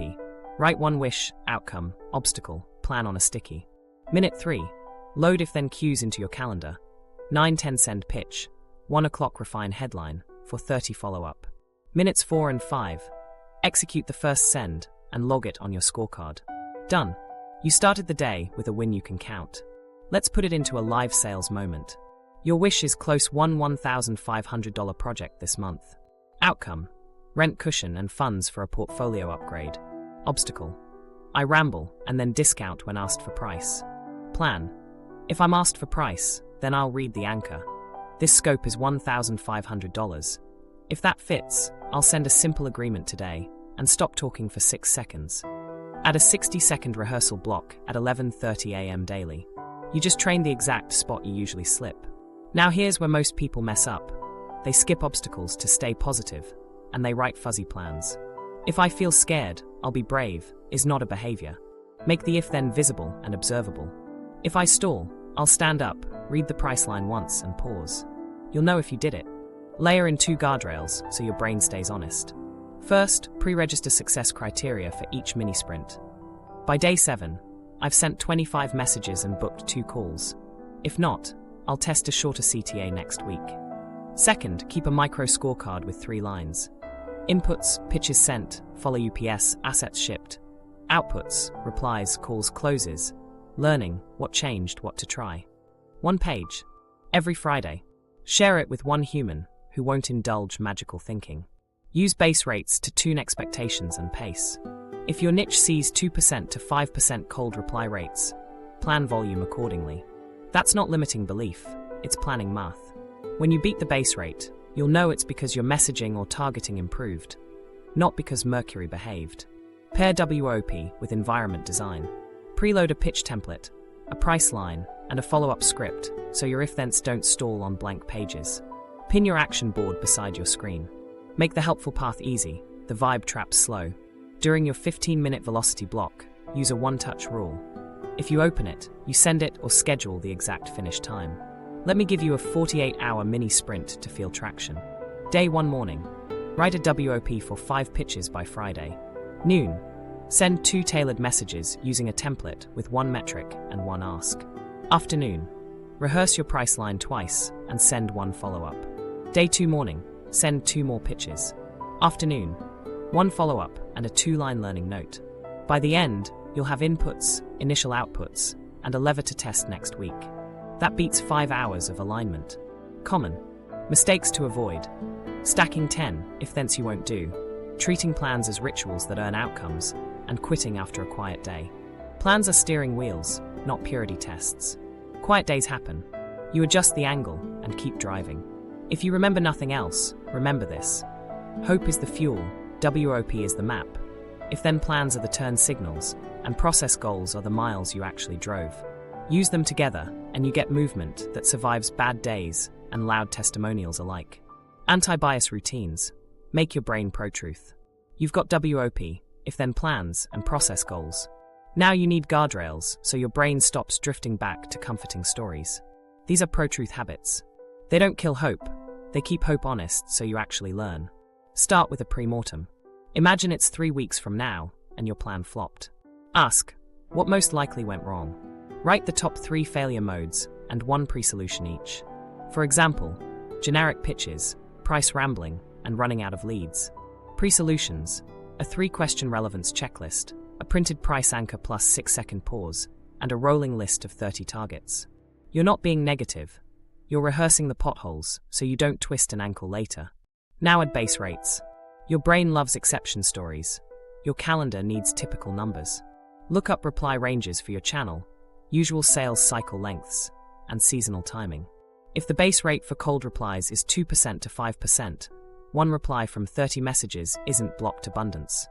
Write 1 wish, outcome, obstacle, plan on a sticky. Minute 3. Load if-then cues into your calendar. 9:10 send pitch. 1 o'clock refine headline, for 30 follow-up. Minutes 4 and 5. Execute the first send and log it on your scorecard. Done. You started the day with a win you can count. Let's put it into a live sales moment. Your wish is close $1,500 project this month. Outcome. Rent cushion and funds for a portfolio upgrade. Obstacle. I ramble and then discount when asked for price. Plan. If I'm asked for price, then I'll read the anchor. This scope is $1,500. If that fits, I'll send a simple agreement today and stop talking for 6 seconds. Add a 60-second rehearsal block at 11:30 a.m. daily. You just train the exact spot you usually slip. Now here's where most people mess up. They skip obstacles to stay positive, and they write fuzzy plans. If I feel scared, I'll be brave is not a behavior. Make the if-then visible and observable. If I stall, I'll stand up, read the price line once and pause. You'll know if you did it. Layer in 2 guardrails so your brain stays honest. First, pre-register success criteria for each mini-sprint. By day 7, I've sent 25 messages and booked 2 calls. If not, I'll test a shorter CTA next week. Second, keep a micro scorecard with 3 lines. Inputs, pitches sent, follow UPS, assets shipped. Outputs, replies, calls, closes. Learning, what changed, what to try. 1 page. Every Friday. Share it with one human who won't indulge magical thinking. Use base rates to tune expectations and pace. If your niche sees 2% to 5% cold reply rates, plan volume accordingly. That's not limiting belief, it's planning math. When you beat the base rate, you'll know it's because your messaging or targeting improved, not because Mercury behaved. Pair WOP with environment design. Preload a pitch template, a price line, and a follow-up script so your if-thens don't stall on blank pages. Pin your action board beside your screen. Make the helpful path easy, the vibe trap slow. During your 15-minute velocity block, use a one-touch rule. If you open it, you send it or schedule the exact finish time. Let me give you a 48-hour mini sprint to feel traction. Day 1 morning. Write a WOP for 5 pitches by Friday. Noon. Send 2 tailored messages using a template with 1 metric and 1 ask. Afternoon. Rehearse your price line twice and send 1 follow-up. Day 2 morning. Send 2 more pitches. Afternoon. 1 follow-up and a 2-line learning note. By the end, you'll have inputs, initial outputs, and a lever to test next week. That beats 5 hours of alignment. Common mistakes to avoid. Stacking 10 if-thens you won't do. Treating plans as rituals that earn outcomes, and quitting after a quiet day. Plans are steering wheels, not purity tests. Quiet days happen. You adjust the angle and keep driving. If you remember nothing else, remember this. Hope is the fuel, WOP is the map. If-then plans are the turn signals, and process goals are the miles you actually drove. Use them together, and you get movement that survives bad days and loud testimonials alike. Anti-bias routines. Make your brain Protruth. You've got WOP, if-then plans, and process goals. Now you need guardrails so your brain stops drifting back to comforting stories. These are Protruth habits. They don't kill hope, they keep hope honest so you actually learn. Start with a premortem. Imagine it's 3 weeks from now and your plan flopped. Ask, what most likely went wrong? Write the top 3 failure modes and 1 pre-solution each. For example, generic pitches, price rambling, and running out of leads. Pre-solutions, a 3-question relevance checklist, a printed price anchor plus 6-second pause, and a rolling list of 30 targets. You're not being negative. You're rehearsing the potholes so you don't twist an ankle later. Now add base rates. Your brain loves exception stories. Your calendar needs typical numbers. Look up reply ranges for your channel, usual sales cycle lengths, and seasonal timing. If the base rate for cold replies is 2% to 5%, 1 reply from 30 messages isn't blocked abundance.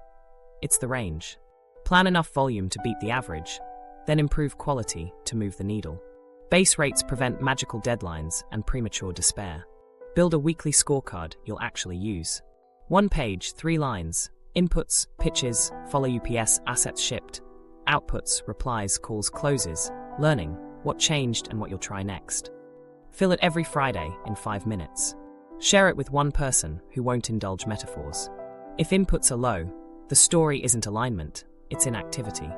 It's the range. Plan enough volume to beat the average, then improve quality to move the needle. Base rates prevent magical deadlines and premature despair. Build a weekly scorecard you'll actually use. 1 page, 3 lines. Inputs, pitches, follow UPS, assets shipped. Outputs, replies, calls, closes. Learning, what changed and what you'll try next. Fill it every Friday in 5 minutes. Share it with one person who won't indulge metaphors. If inputs are low, the story isn't alignment, it's inactivity.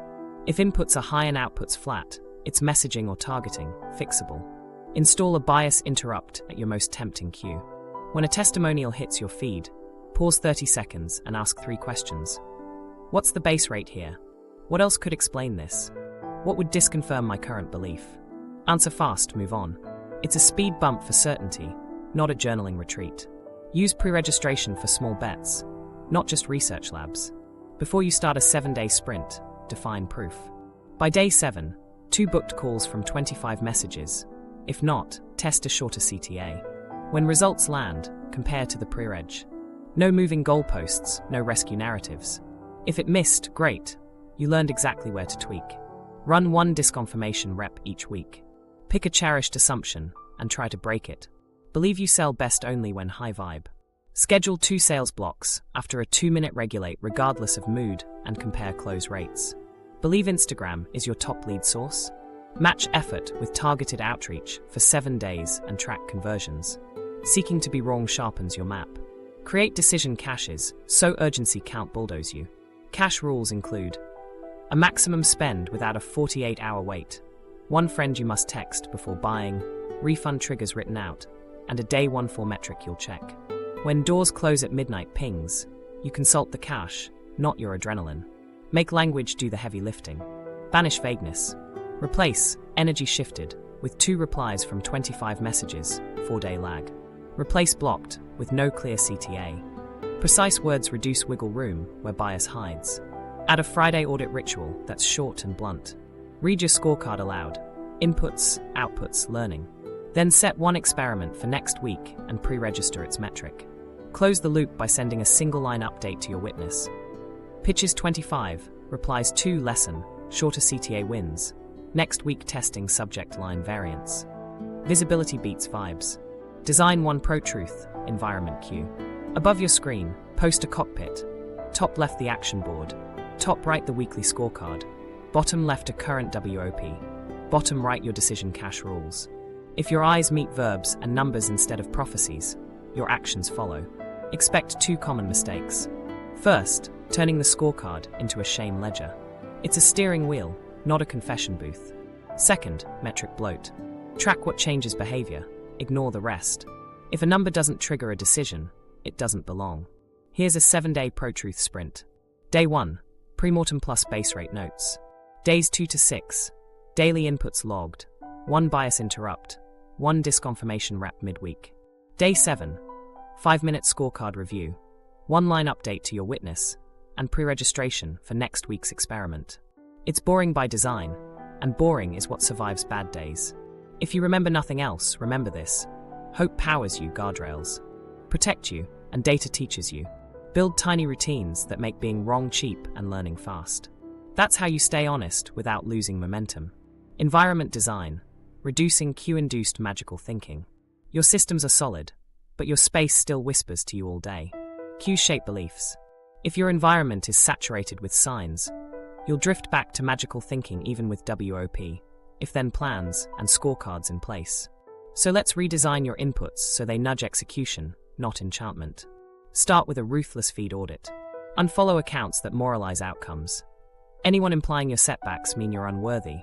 If inputs are high and outputs flat, it's messaging or targeting, fixable. Install a bias interrupt at your most tempting cue. When a testimonial hits your feed, pause 30 seconds and ask 3 questions. What's the base rate here? What else could explain this? What would disconfirm my current belief? Answer fast, move on. It's a speed bump for certainty, not a journaling retreat. Use pre-registration for small bets, not just research labs. Before you start a 7-day sprint, define proof. By day 7, 2 booked calls from 25 messages. If not, test a shorter CTA. When results land, compare to the pre-reg. No moving goalposts, no rescue narratives. If it missed, great. You learned exactly where to tweak. Run one disconfirmation rep each week. Pick a cherished assumption and try to break it. Believe you sell best only when high vibe. Schedule 2 sales blocks after a 2-minute regulate regardless of mood and compare close rates. Believe Instagram is your top lead source. Match effort with targeted outreach for 7 days and track conversions. Seeking to be wrong sharpens your map. Create decision caches so urgency can't bulldoze you. Cache rules include a maximum spend without a 48-hour wait, one friend you must text before buying, refund triggers written out, and a day 1 metric you'll check. When doors close at midnight pings, you consult the cache, not your adrenaline. Make language do the heavy lifting. Banish vagueness. Replace energy shifted with 2 replies from 25 messages, 4-day lag. Replace blocked with no clear CTA. Precise words reduce wiggle room where bias hides. Add a Friday audit ritual that's short and blunt. Read your scorecard aloud. Inputs, outputs, learning. Then set one experiment for next week and pre-register its metric. Close the loop by sending a single-line update to your witness. Pitches 25, replies 2 lesson, shorter CTA wins. Next week testing subject line variants. Visibility beats vibes. Design one Protruth, environment cue. Above your screen, post a cockpit. Top left the action board. Top right the weekly scorecard. Bottom left a current WOP. Bottom right your decision cache rules. If your eyes meet verbs and numbers instead of prophecies, your actions follow. Expect 2 common mistakes. First, turning the scorecard into a shame ledger. It's a steering wheel, not a confession booth. Second, metric bloat. Track what changes behavior, ignore the rest. If a number doesn't trigger a decision, it doesn't belong. Here's a 7-day Protruth sprint. Day 1, Premortem plus base rate notes. Days 2 to 6, daily inputs logged, 1 bias interrupt, 1 disconfirmation rep midweek. Day 7, 5-minute scorecard review, 1-line update to your witness, and pre-registration for next week's experiment. It's boring by design, and boring is what survives bad days. If you remember nothing else, remember this. Hope powers you, guardrails. Protect you, and data teaches you. Build tiny routines that make being wrong cheap and learning fast. That's how you stay honest without losing momentum. Environment design, reducing cue-induced magical thinking. Your systems are solid, but your space still whispers to you all day. Cue-shaped beliefs. If your environment is saturated with signs, you'll drift back to magical thinking even with WOP, if-then plans and scorecards in place. So let's redesign your inputs so they nudge execution, not enchantment. Start with a ruthless feed audit. Unfollow accounts that moralize outcomes. Anyone implying your setbacks mean you're unworthy,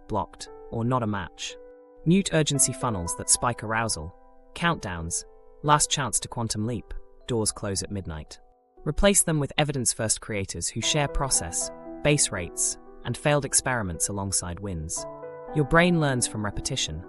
blocked, or not a match. Mute urgency funnels that spike arousal. Countdowns. Last chance to quantum leap. Doors close at midnight. Replace them with evidence-first creators who share process, base rates, and failed experiments alongside wins. Your brain learns from repetition.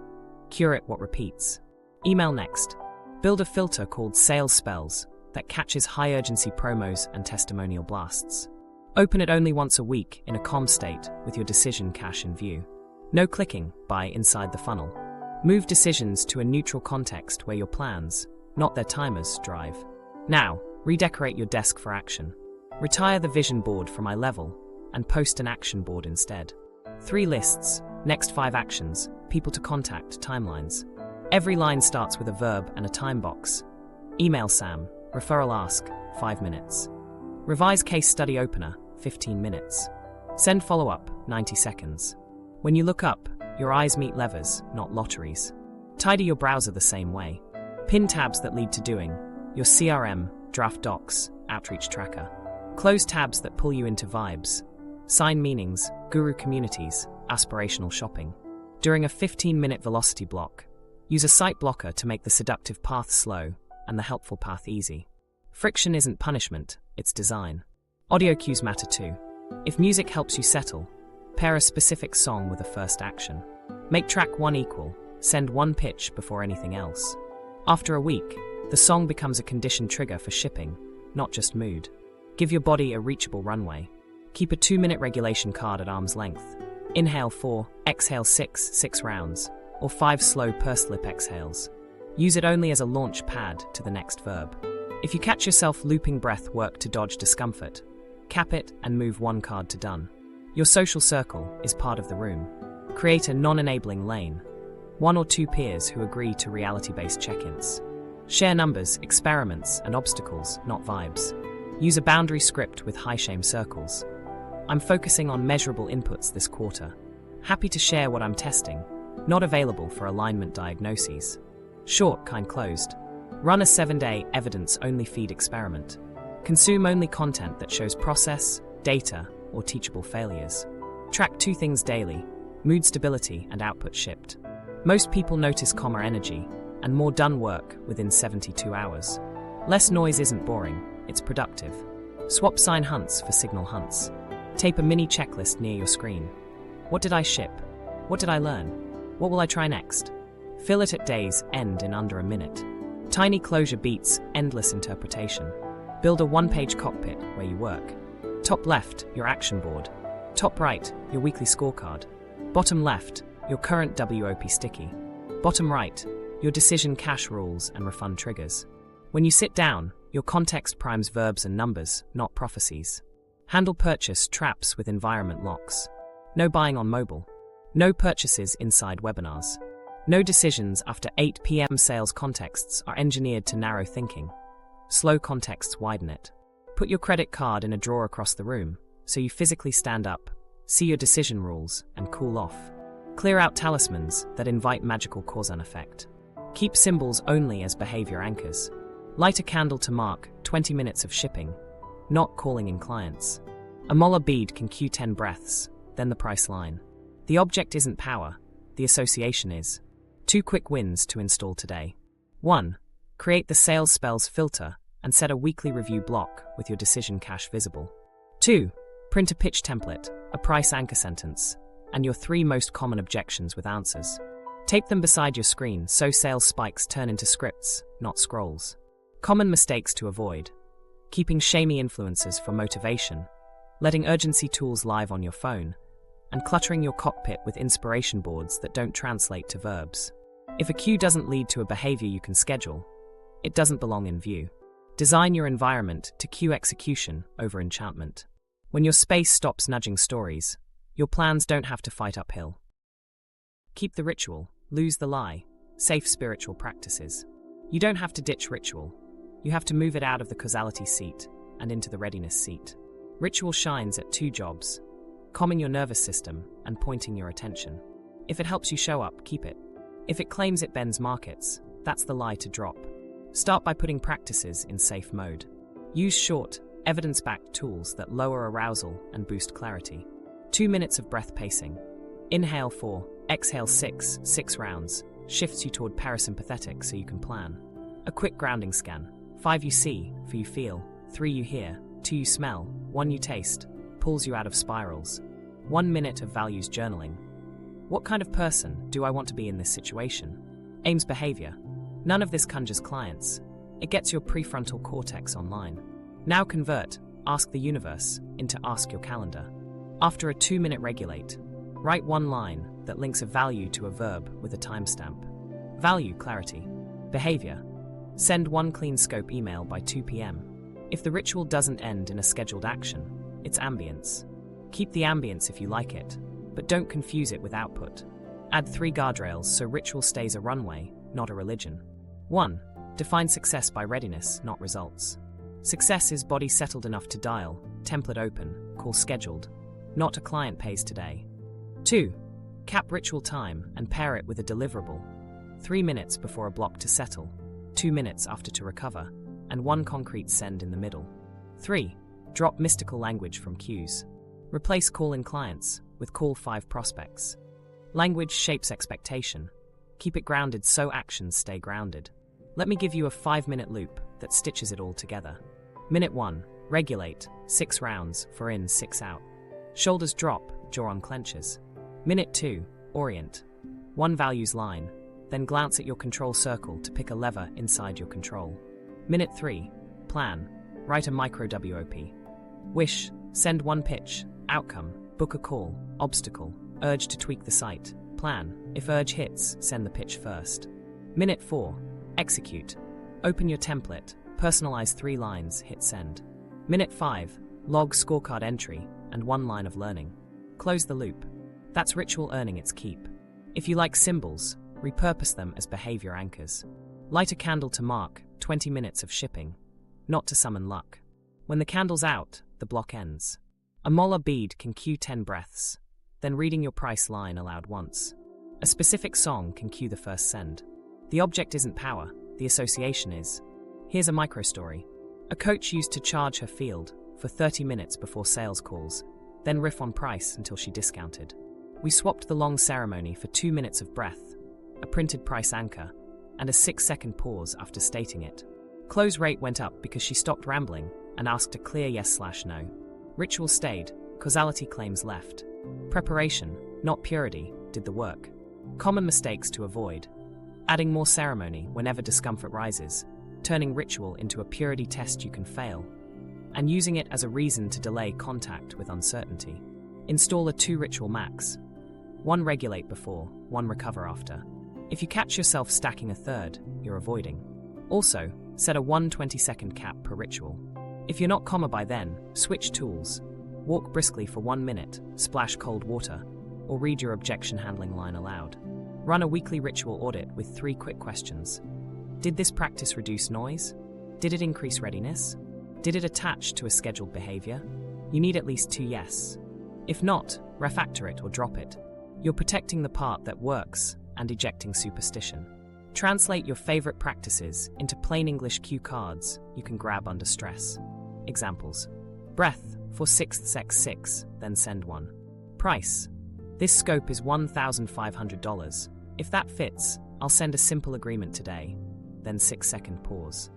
Curate what repeats. Email next. Build a filter called Sales Spells that catches high-urgency promos and testimonial blasts. Open it only once a week in a calm state with your decision cache in view. No clicking by inside the funnel. Move decisions to a neutral context where your plans, not their timers, drive. Now, redecorate your desk for action. Retire the vision board from eye level and post an action board instead. 3 lists, next 5 actions, people to contact, timelines. Every line starts with a verb and a time box. Email Sam, referral ask, 5 minutes. Revise case study opener, 15 minutes. Send follow-up, 90 seconds. When you look up, your eyes meet levers, not lotteries. Tidy your browser the same way. Pin tabs that lead to doing, your CRM, draft docs, outreach tracker. Close tabs that pull you into vibes. Sign meanings, guru communities, aspirational shopping. During a 15-minute velocity block, use a site blocker to make the seductive path slow and the helpful path easy. Friction isn't punishment, it's design. Audio cues matter too. If music helps you settle, pair a specific song with a first action. Make track 1 equal, send 1 pitch before anything else. After a week, the song becomes a conditioned trigger for shipping, not just mood. Give your body a reachable runway. Keep a 2-minute regulation card at arm's length. Inhale 4, exhale 6 rounds, or 5 slow pursed lip exhales. Use it only as a launch pad to the next verb. If you catch yourself looping breath work to dodge discomfort, cap it and move one card to done. Your social circle is part of the room. Create a non-enabling lane. 1 or 2 peers who agree to reality-based check-ins. Share numbers, experiments, and obstacles, not vibes. Use a boundary script with high-shame circles. I'm focusing on measurable inputs this quarter. Happy to share what I'm testing. Not available for alignment diagnoses. Short, kind closed. Run a 7-day evidence-only feed experiment. Consume only content that shows process, data, or teachable failures. Track 2 things daily: mood stability and output shipped. Most people notice calmer energy and more done work within 72 hours. Less noise isn't boring, it's productive. Swap sign hunts for signal hunts. Tape a mini checklist near your screen. What did I ship? What did I learn? What will I try next? Fill it at day's end in under a minute. Tiny closure beats endless interpretation. Build a 1-page cockpit where you work. Top left, your action board. Top right, your weekly scorecard. Bottom left, your current WOP sticky. Bottom right, your decision cache rules and refund triggers. When you sit down, your context primes verbs and numbers, not prophecies. Handle purchase traps with environment locks. No buying on mobile. No purchases inside webinars. No decisions after 8 p.m. Sales contexts are engineered to narrow thinking. Slow contexts widen it. Put your credit card in a drawer across the room, so you physically stand up, see your decision rules, and cool off. Clear out talismans that invite magical cause and effect. Keep symbols only as behavior anchors. Light a candle to mark 20 minutes of shipping, not calling in clients. A molar bead can cue 10 breaths, then the price line. The object isn't power, the association is. 2 quick wins to install today. 1. Create the sales spells filter and set a weekly review block with your decision cache visible. 2. Print a pitch template, a price anchor sentence, and your 3 most common objections with answers. Tape them beside your screen so sales spikes turn into scripts, not scrolls. Common mistakes to avoid. Keeping shamey influencers for motivation, letting urgency tools live on your phone, and cluttering your cockpit with inspiration boards that don't translate to verbs. If a cue doesn't lead to a behavior you can schedule, it doesn't belong in view. Design your environment to cue execution over enchantment. When your space stops nudging stories, your plans don't have to fight uphill. Keep the ritual, lose the lie, safe spiritual practices. You don't have to ditch ritual. You have to move it out of the causality seat and into the readiness seat. Ritual shines at 2 jobs: calming your nervous system and pointing your attention. If it helps you show up, keep it. If it claims it bends markets, that's the lie to drop. Start by putting practices in safe mode. Use short, evidence-backed tools that lower arousal and boost clarity. 2 minutes of breath pacing. Inhale 4, exhale 6, 6 rounds, shifts you toward parasympathetic so you can plan. A quick grounding scan. 5 you see, 4 you feel, 3 you hear, 2 you smell, 1 you taste, pulls you out of spirals. 1 minute of values journaling. What kind of person do I want to be in this situation? Aims behavior. None of this conjures clients. It gets your prefrontal cortex online. Now convert Ask the Universe into Ask Your Calendar. After a 2-minute regulate, write 1 line that links a value to a verb with a timestamp. Value clarity. Behavior. Send 1 clean scope email by 2 p.m. If the ritual doesn't end in a scheduled action, it's ambience. Keep the ambience if you like it, but don't confuse it with output. Add 3 guardrails so ritual stays a runway, not a religion. 1. Define success by readiness, not results. Success is body settled enough to dial, template open, call scheduled, not a client pays today. 2. Cap ritual time and pair it with a deliverable. 3 minutes before a block to settle, 2 minutes after to recover, and 1 concrete send in the middle. 3. Drop mystical language from cues. Replace call-in clients with call 5 prospects. Language shapes expectation. Keep it grounded so actions stay grounded. Let me give you a 5-minute loop that stitches it all together. Minute 1. Regulate, 6 rounds, 4 in, 6 out. Shoulders drop, jaw unclenches. Minute 2. Orient. 1 values line, then glance at your control circle to pick a lever inside your control. Minute 3. Plan. Write a micro WOP. Wish. Send 1 pitch. Outcome. Book a call. Obstacle. Urge to tweak the site. Plan. If urge hits, send the pitch first. Minute 4. Execute. Open your template, personalize 3 lines, hit send. Minute 5, log scorecard entry, and 1 line of learning. Close the loop. That's ritual earning its keep. If you like symbols, repurpose them as behavior anchors. Light a candle to mark 20 minutes of shipping, not to summon luck. When the candle's out, the block ends. A molar bead can cue 10 breaths, then reading your price line aloud once. A specific song can cue the first send. The object isn't power, the association is. Here's a micro-story. A coach used to charge her field for 30 minutes before sales calls, then riff on price until she discounted. We swapped the long ceremony for 2 minutes of breath, a printed price anchor, and a 6-second pause after stating it. Close rate went up because she stopped rambling and asked a clear yes/no. Ritual stayed, causality claims left. Preparation, not purity, did the work. Common mistakes to avoid. Adding more ceremony whenever discomfort rises, turning ritual into a purity test you can fail, and using it as a reason to delay contact with uncertainty. Install a 2 ritual max. 1 regulate before, 1 recover after. If you catch yourself stacking a third, you're avoiding. Also, set a 120-second cap per ritual. If you're not comma by then, switch tools. Walk briskly for 1 minute, splash cold water, or read your objection handling line aloud. Run a weekly ritual audit with 3 quick questions. Did this practice reduce noise? Did it increase readiness? Did it attach to a scheduled behavior? You need at least 2 yes. If not, refactor it or drop it. You're protecting the part that works and ejecting superstition. Translate your favorite practices into plain English cue cards you can grab under stress. Examples. Breath for 6th sec 6, then send 1. Price. This scope is $1,500. If that fits, I'll send a simple agreement today, then 6-second pause.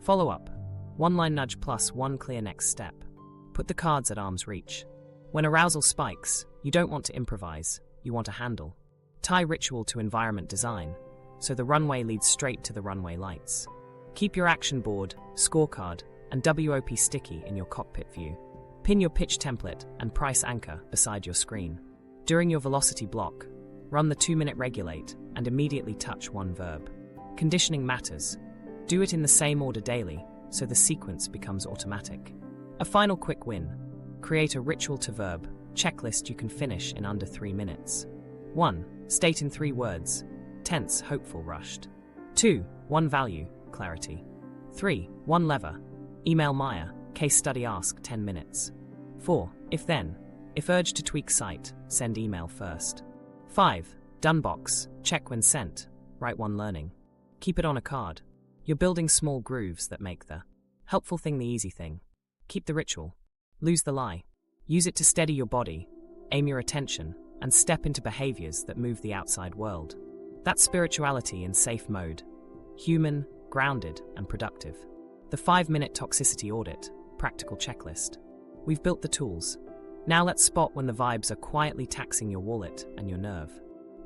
Follow up. 1 line nudge plus 1 clear next step. Put the cards at arm's reach. When arousal spikes, you don't want to improvise, you want a handle. Tie ritual to environment design, so the runway leads straight to the runway lights. Keep your action board, scorecard, and WOP sticky in your cockpit view. Pin your pitch template and price anchor beside your screen. During your velocity block, run the 2-minute regulate and immediately touch 1 verb. Conditioning matters. Do it in the same order daily, so the sequence becomes automatic. A final quick win. Create a ritual to verb checklist you can finish in under 3 minutes. 1. State in 3 words. Tense, hopeful, rushed. 2. 1 value, clarity. 3. 1 lever. Email Maya, case study ask 10 minutes. 4. If then. If urged to tweak site, send email first. 5. Done box, check when sent, write 1 learning. Keep it on a card. You're building small grooves that make the helpful thing the easy thing. Keep the ritual. Lose the lie. Use it to steady your body, aim your attention, and step into behaviors that move the outside world. That's spirituality in safe mode. Human, grounded, and productive. The 5-minute toxicity audit, practical checklist. We've built the tools. Now let's spot when the vibes are quietly taxing your wallet and your nerve.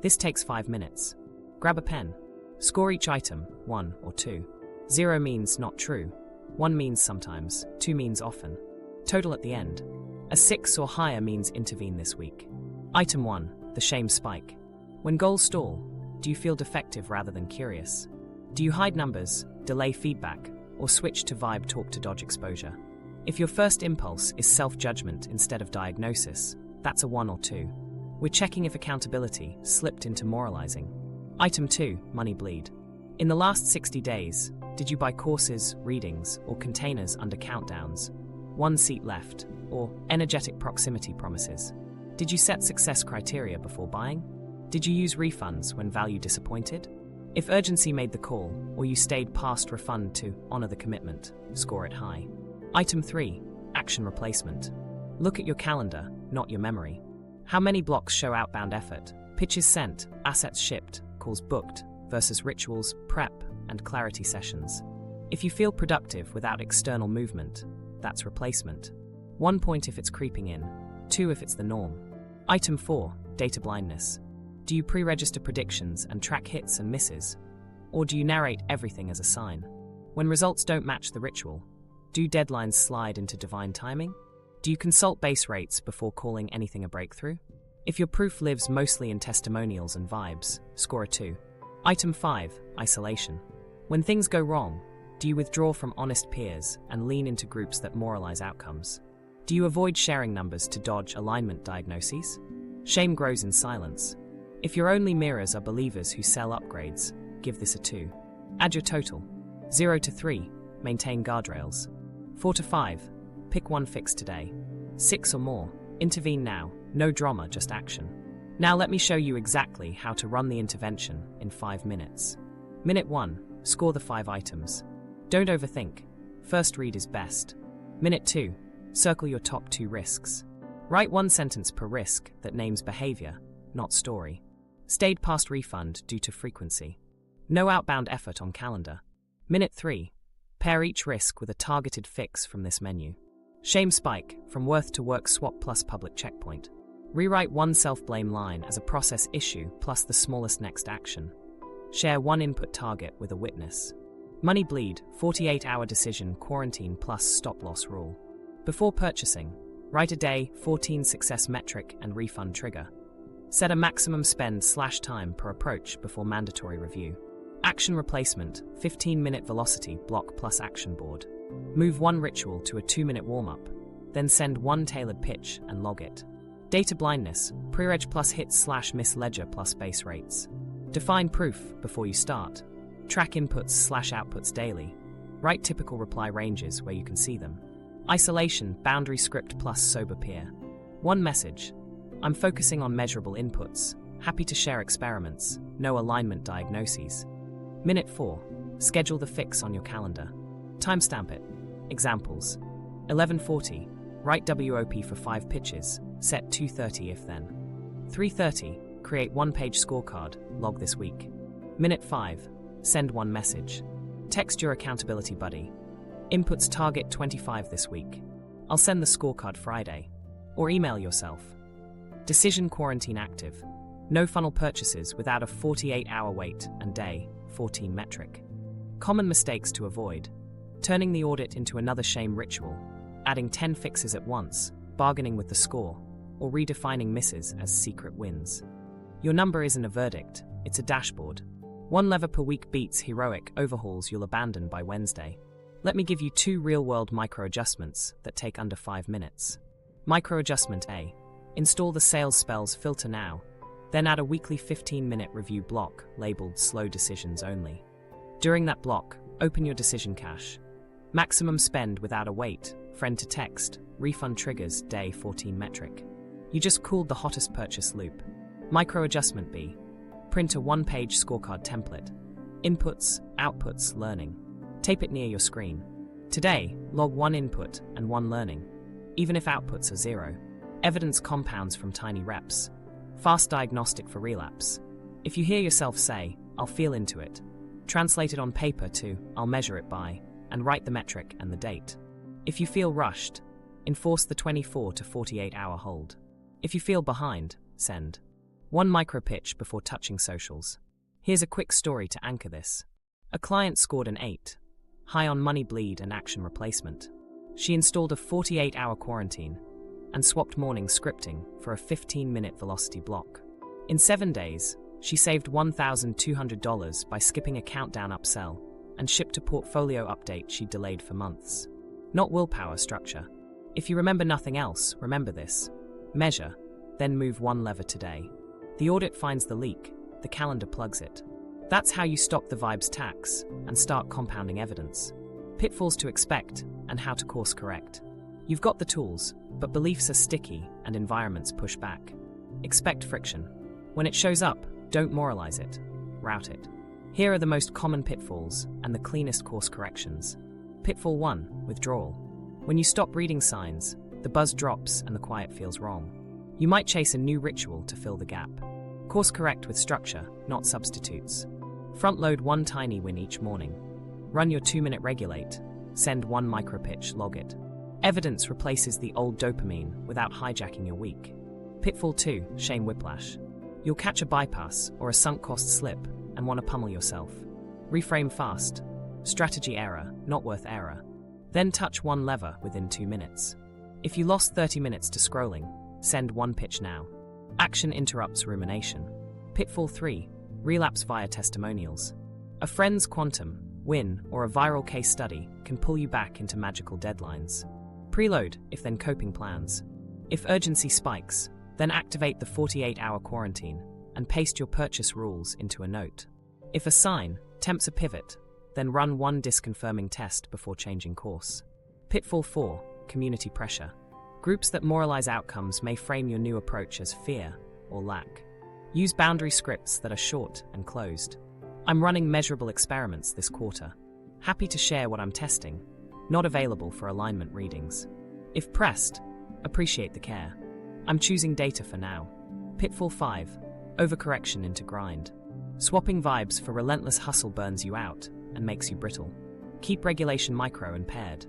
This takes 5 minutes. Grab a pen. Score each item, 1 or 2. 0 means not true. 1 means sometimes, 2 means often. Total at the end. A 6 or higher means intervene this week. Item 1, the shame spike. When goals stall, do you feel defective rather than curious? Do you hide numbers, delay feedback, or switch to vibe talk to dodge exposure? If your first impulse is self-judgment instead of diagnosis, that's a 1 or 2. We're checking if accountability slipped into moralizing. Item 2, money bleed. In the last 60 days, did you buy courses, readings, or containers under countdowns? 1 seat left, or energetic proximity promises? Did you set success criteria before buying? Did you use refunds when value disappointed? If urgency made the call, or you stayed past refund to honor the commitment, score it high. Item 3, action replacement. Look at your calendar, not your memory. How many blocks show outbound effort, pitches sent, assets shipped, calls booked, versus rituals, prep, and clarity sessions? If you feel productive without external movement, that's replacement. 1 point if it's creeping in, 2 if it's the norm. Item 4, data blindness. Do you pre-register predictions and track hits and misses? Or do you narrate everything as a sign? When results don't match the ritual, do deadlines slide into divine timing? Do you consult base rates before calling anything a breakthrough? If your proof lives mostly in testimonials and vibes, score a 2. Item 5, isolation. When things go wrong, do you withdraw from honest peers and lean into groups that moralize outcomes? Do you avoid sharing numbers to dodge alignment diagnoses? Shame grows in silence. If your only mirrors are believers who sell upgrades, give this a 2. Add your total. 0 to 3, maintain guardrails. 4 to 5, pick one fix today. 6 or more, intervene now, no drama, just action. Now let me show you exactly how to run the intervention in 5 minutes. Minute 1, score the 5 items. Don't overthink. First read is best. Minute 2, circle your top 2 risks. Write 1 sentence per risk that names behavior, not story. Stayed past refund due to frequency. No outbound effort on calendar. Minute 3, pair each risk with a targeted fix from this menu. Shame spike, from worth to work swap plus public checkpoint. Rewrite 1 self-blame line as a process issue plus the smallest next action. Share 1 input target with a witness. Money bleed, 48-hour decision quarantine plus stop-loss rule. Before purchasing, write a day, 14 success metric and refund trigger. Set a maximum spend/time per approach before mandatory review. Action replacement, 15-minute velocity block plus action board. Move 1 ritual to a 2-minute warm-up, then send 1 tailored pitch and log it. Data blindness, pre-reg plus hits/miss ledger plus base rates. Define proof before you start. Track inputs/outputs daily. Write typical reply ranges where you can see them. Isolation, boundary script plus sober peer. 1 message. I'm focusing on measurable inputs. Happy to share experiments. No alignment diagnoses. Minute 4. Schedule the fix on your calendar. Timestamp it. Examples. 11:40. Write WOP for 5 pitches. Set 2:30 if then. 3:30. Create 1-page scorecard. Log this week. Minute 5. Send 1 message. Text your accountability buddy. Inputs target 25 this week. I'll send the scorecard Friday. Or email yourself. Decision quarantine active. No funnel purchases without a 48-hour wait and day, 14 metric. Common mistakes to avoid. Turning the audit into another shame ritual. Adding 10 fixes at once, bargaining with the score, or redefining misses as secret wins. Your number isn't a verdict, it's a dashboard. 1 lever per week beats heroic overhauls you'll abandon by Wednesday. Let me give you 2 real-world micro-adjustments that take under 5 minutes. Micro-adjustment A. Install the sales spells filter now, then add a weekly 15-minute review block labeled slow decisions only. During that block, open your decision cache. Maximum spend without a wait, friend to text, refund triggers, day 14 metric. You just cooled the hottest purchase loop. Micro-adjustment B. Print a 1-page scorecard template. Inputs, outputs, learning. Tape it near your screen. Today, log 1 input and 1 learning, even if outputs are 0. Evidence compounds from tiny reps. Fast diagnostic for relapse. If you hear yourself say, I'll feel into it, translate it on paper to, I'll measure it by, and write the metric and the date. If you feel rushed, enforce the 24 to 48-hour hold. If you feel behind, send 1 micro pitch before touching socials. Here's a quick story to anchor this. A client scored an 8, high on money bleed and action replacement. She installed a 48-hour quarantine and swapped morning scripting for a 15-minute velocity block. In 7 days, she saved $1,200 by skipping a countdown upsell and shipped a portfolio update she'd delayed for months. Not willpower, structure. If you remember nothing else, remember this. Measure, then move 1 lever today. The audit finds the leak, the calendar plugs it. That's how you stop the vibes tax and start compounding evidence. Pitfalls to expect and how to course correct. You've got the tools, but beliefs are sticky and environments push back. Expect friction. When it shows up, don't moralize it, route it. Here are the most common pitfalls and the cleanest course corrections. Pitfall 1, withdrawal. When you stop reading signs, the buzz drops and the quiet feels wrong. You might chase a new ritual to fill the gap. Course correct with structure, not substitutes. Front load 1 tiny win each morning. Run your 2-minute regulate. Send 1 micro pitch, log it. Evidence replaces the old dopamine without hijacking your week. Pitfall 2, shame whiplash. You'll catch a bypass or a sunk cost slip and want to pummel yourself. Reframe fast. Strategy error, not worth error. Then touch 1 lever within 2 minutes. If you lost 30 minutes to scrolling, send 1 pitch now. Action interrupts rumination. Pitfall 3, relapse via testimonials. A friend's quantum win, or a viral case study can pull you back into magical deadlines. Preload, if then coping plans. If urgency spikes, then activate the 48-hour quarantine and paste your purchase rules into a note. If a sign tempts a pivot, then run one disconfirming test before changing course. Pitfall 4, community pressure. Groups that moralize outcomes may frame your new approach as fear or lack. Use boundary scripts that are short and closed. I'm running measurable experiments this quarter. Happy to share what I'm testing. Not available for alignment readings. If pressed, appreciate the care. I'm choosing data for now. Pitfall 5, overcorrection into grind. Swapping vibes for relentless hustle burns you out and makes you brittle. Keep regulation micro and paired.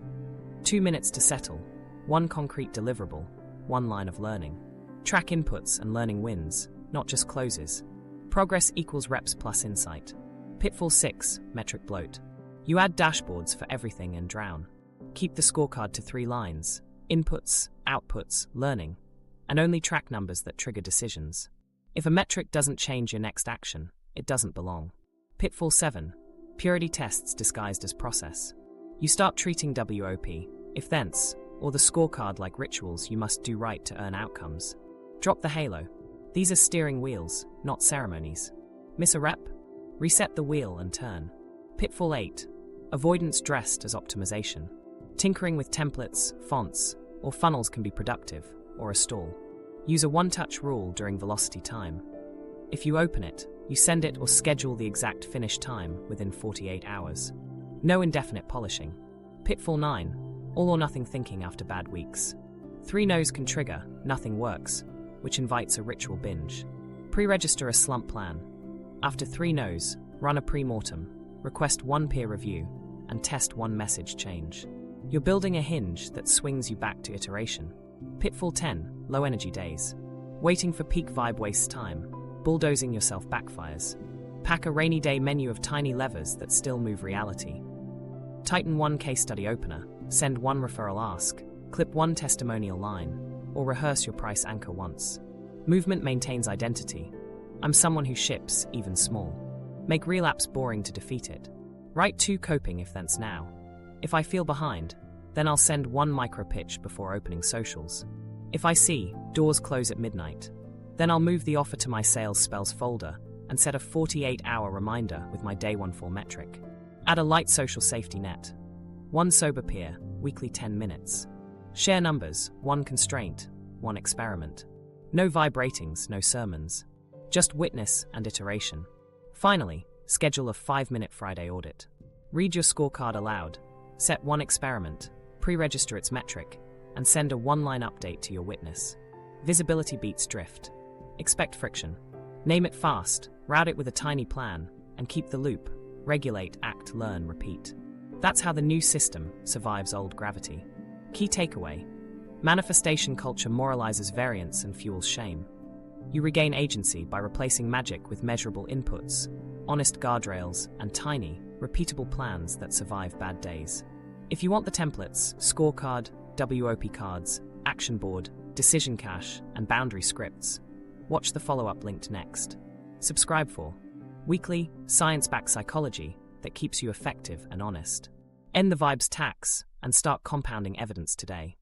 2 minutes to settle, one concrete deliverable, one line of learning. Track inputs and learning wins, not just closes. Progress equals reps plus insight. Pitfall 6, metric bloat. You add dashboards for everything and drown. Keep the scorecard to 3 lines: inputs, outputs, learning, and only track numbers that trigger decisions. If a metric doesn't change your next action, it doesn't belong. Pitfall 7, purity tests disguised as process. You start treating WOP, if thence, or the scorecard like rituals you must do right to earn outcomes. Drop the halo. These are steering wheels, not ceremonies. Miss a rep? Reset the wheel and turn. Pitfall 8, avoidance dressed as optimization. Tinkering with templates, fonts, or funnels can be productive, or a stall. Use a one-touch rule during velocity time. If you open it, you send it or schedule the exact finish time within 48 hours. No indefinite polishing. Pitfall 9, all or nothing thinking after bad weeks. 3 no's can trigger, nothing works, which invites a ritual binge. Pre-register a slump plan. After 3 no's, run a premortem, request 1 peer review, and test 1 message change. You're building a hinge that swings you back to iteration. Pitfall 10, low energy days. Waiting for peak vibe wastes time. Bulldozing yourself backfires. Pack a rainy day menu of tiny levers that still move reality. Tighten 1 case study opener, send 1 referral ask, clip 1 testimonial line, or rehearse your price anchor once. Movement maintains identity. I'm someone who ships, even small. Make relapse boring to defeat it. Write 2 coping if thence now. If I feel behind, then I'll send 1 micro pitch before opening socials. If I see doors close at midnight, then I'll move the offer to my sales spells folder and set a 48-hour reminder with my day 1 full metric. Add a light social safety net. 1 sober peer, weekly 10 minutes. Share numbers, 1 constraint, 1 experiment. No vibe ratings, no sermons. Just witness and iteration. Finally, schedule a 5-minute Friday audit. Read your scorecard aloud, set 1 experiment, pre-register its metric, and send a 1-line update to your witness. Visibility beats drift. Expect friction. Name it fast, route it with a tiny plan, and keep the loop. Regulate, act, learn, repeat. That's how the new system survives old gravity. Key takeaway: manifestation culture moralizes variance and fuels shame. You regain agency by replacing magic with measurable inputs, honest guardrails, and tiny, repeatable plans that survive bad days. If you want the templates, scorecard, WOP cards, action board, decision cache, and boundary scripts, watch the follow-up linked next. Subscribe for weekly, science-backed psychology that keeps you effective and honest. End the vibes tax and start compounding evidence today.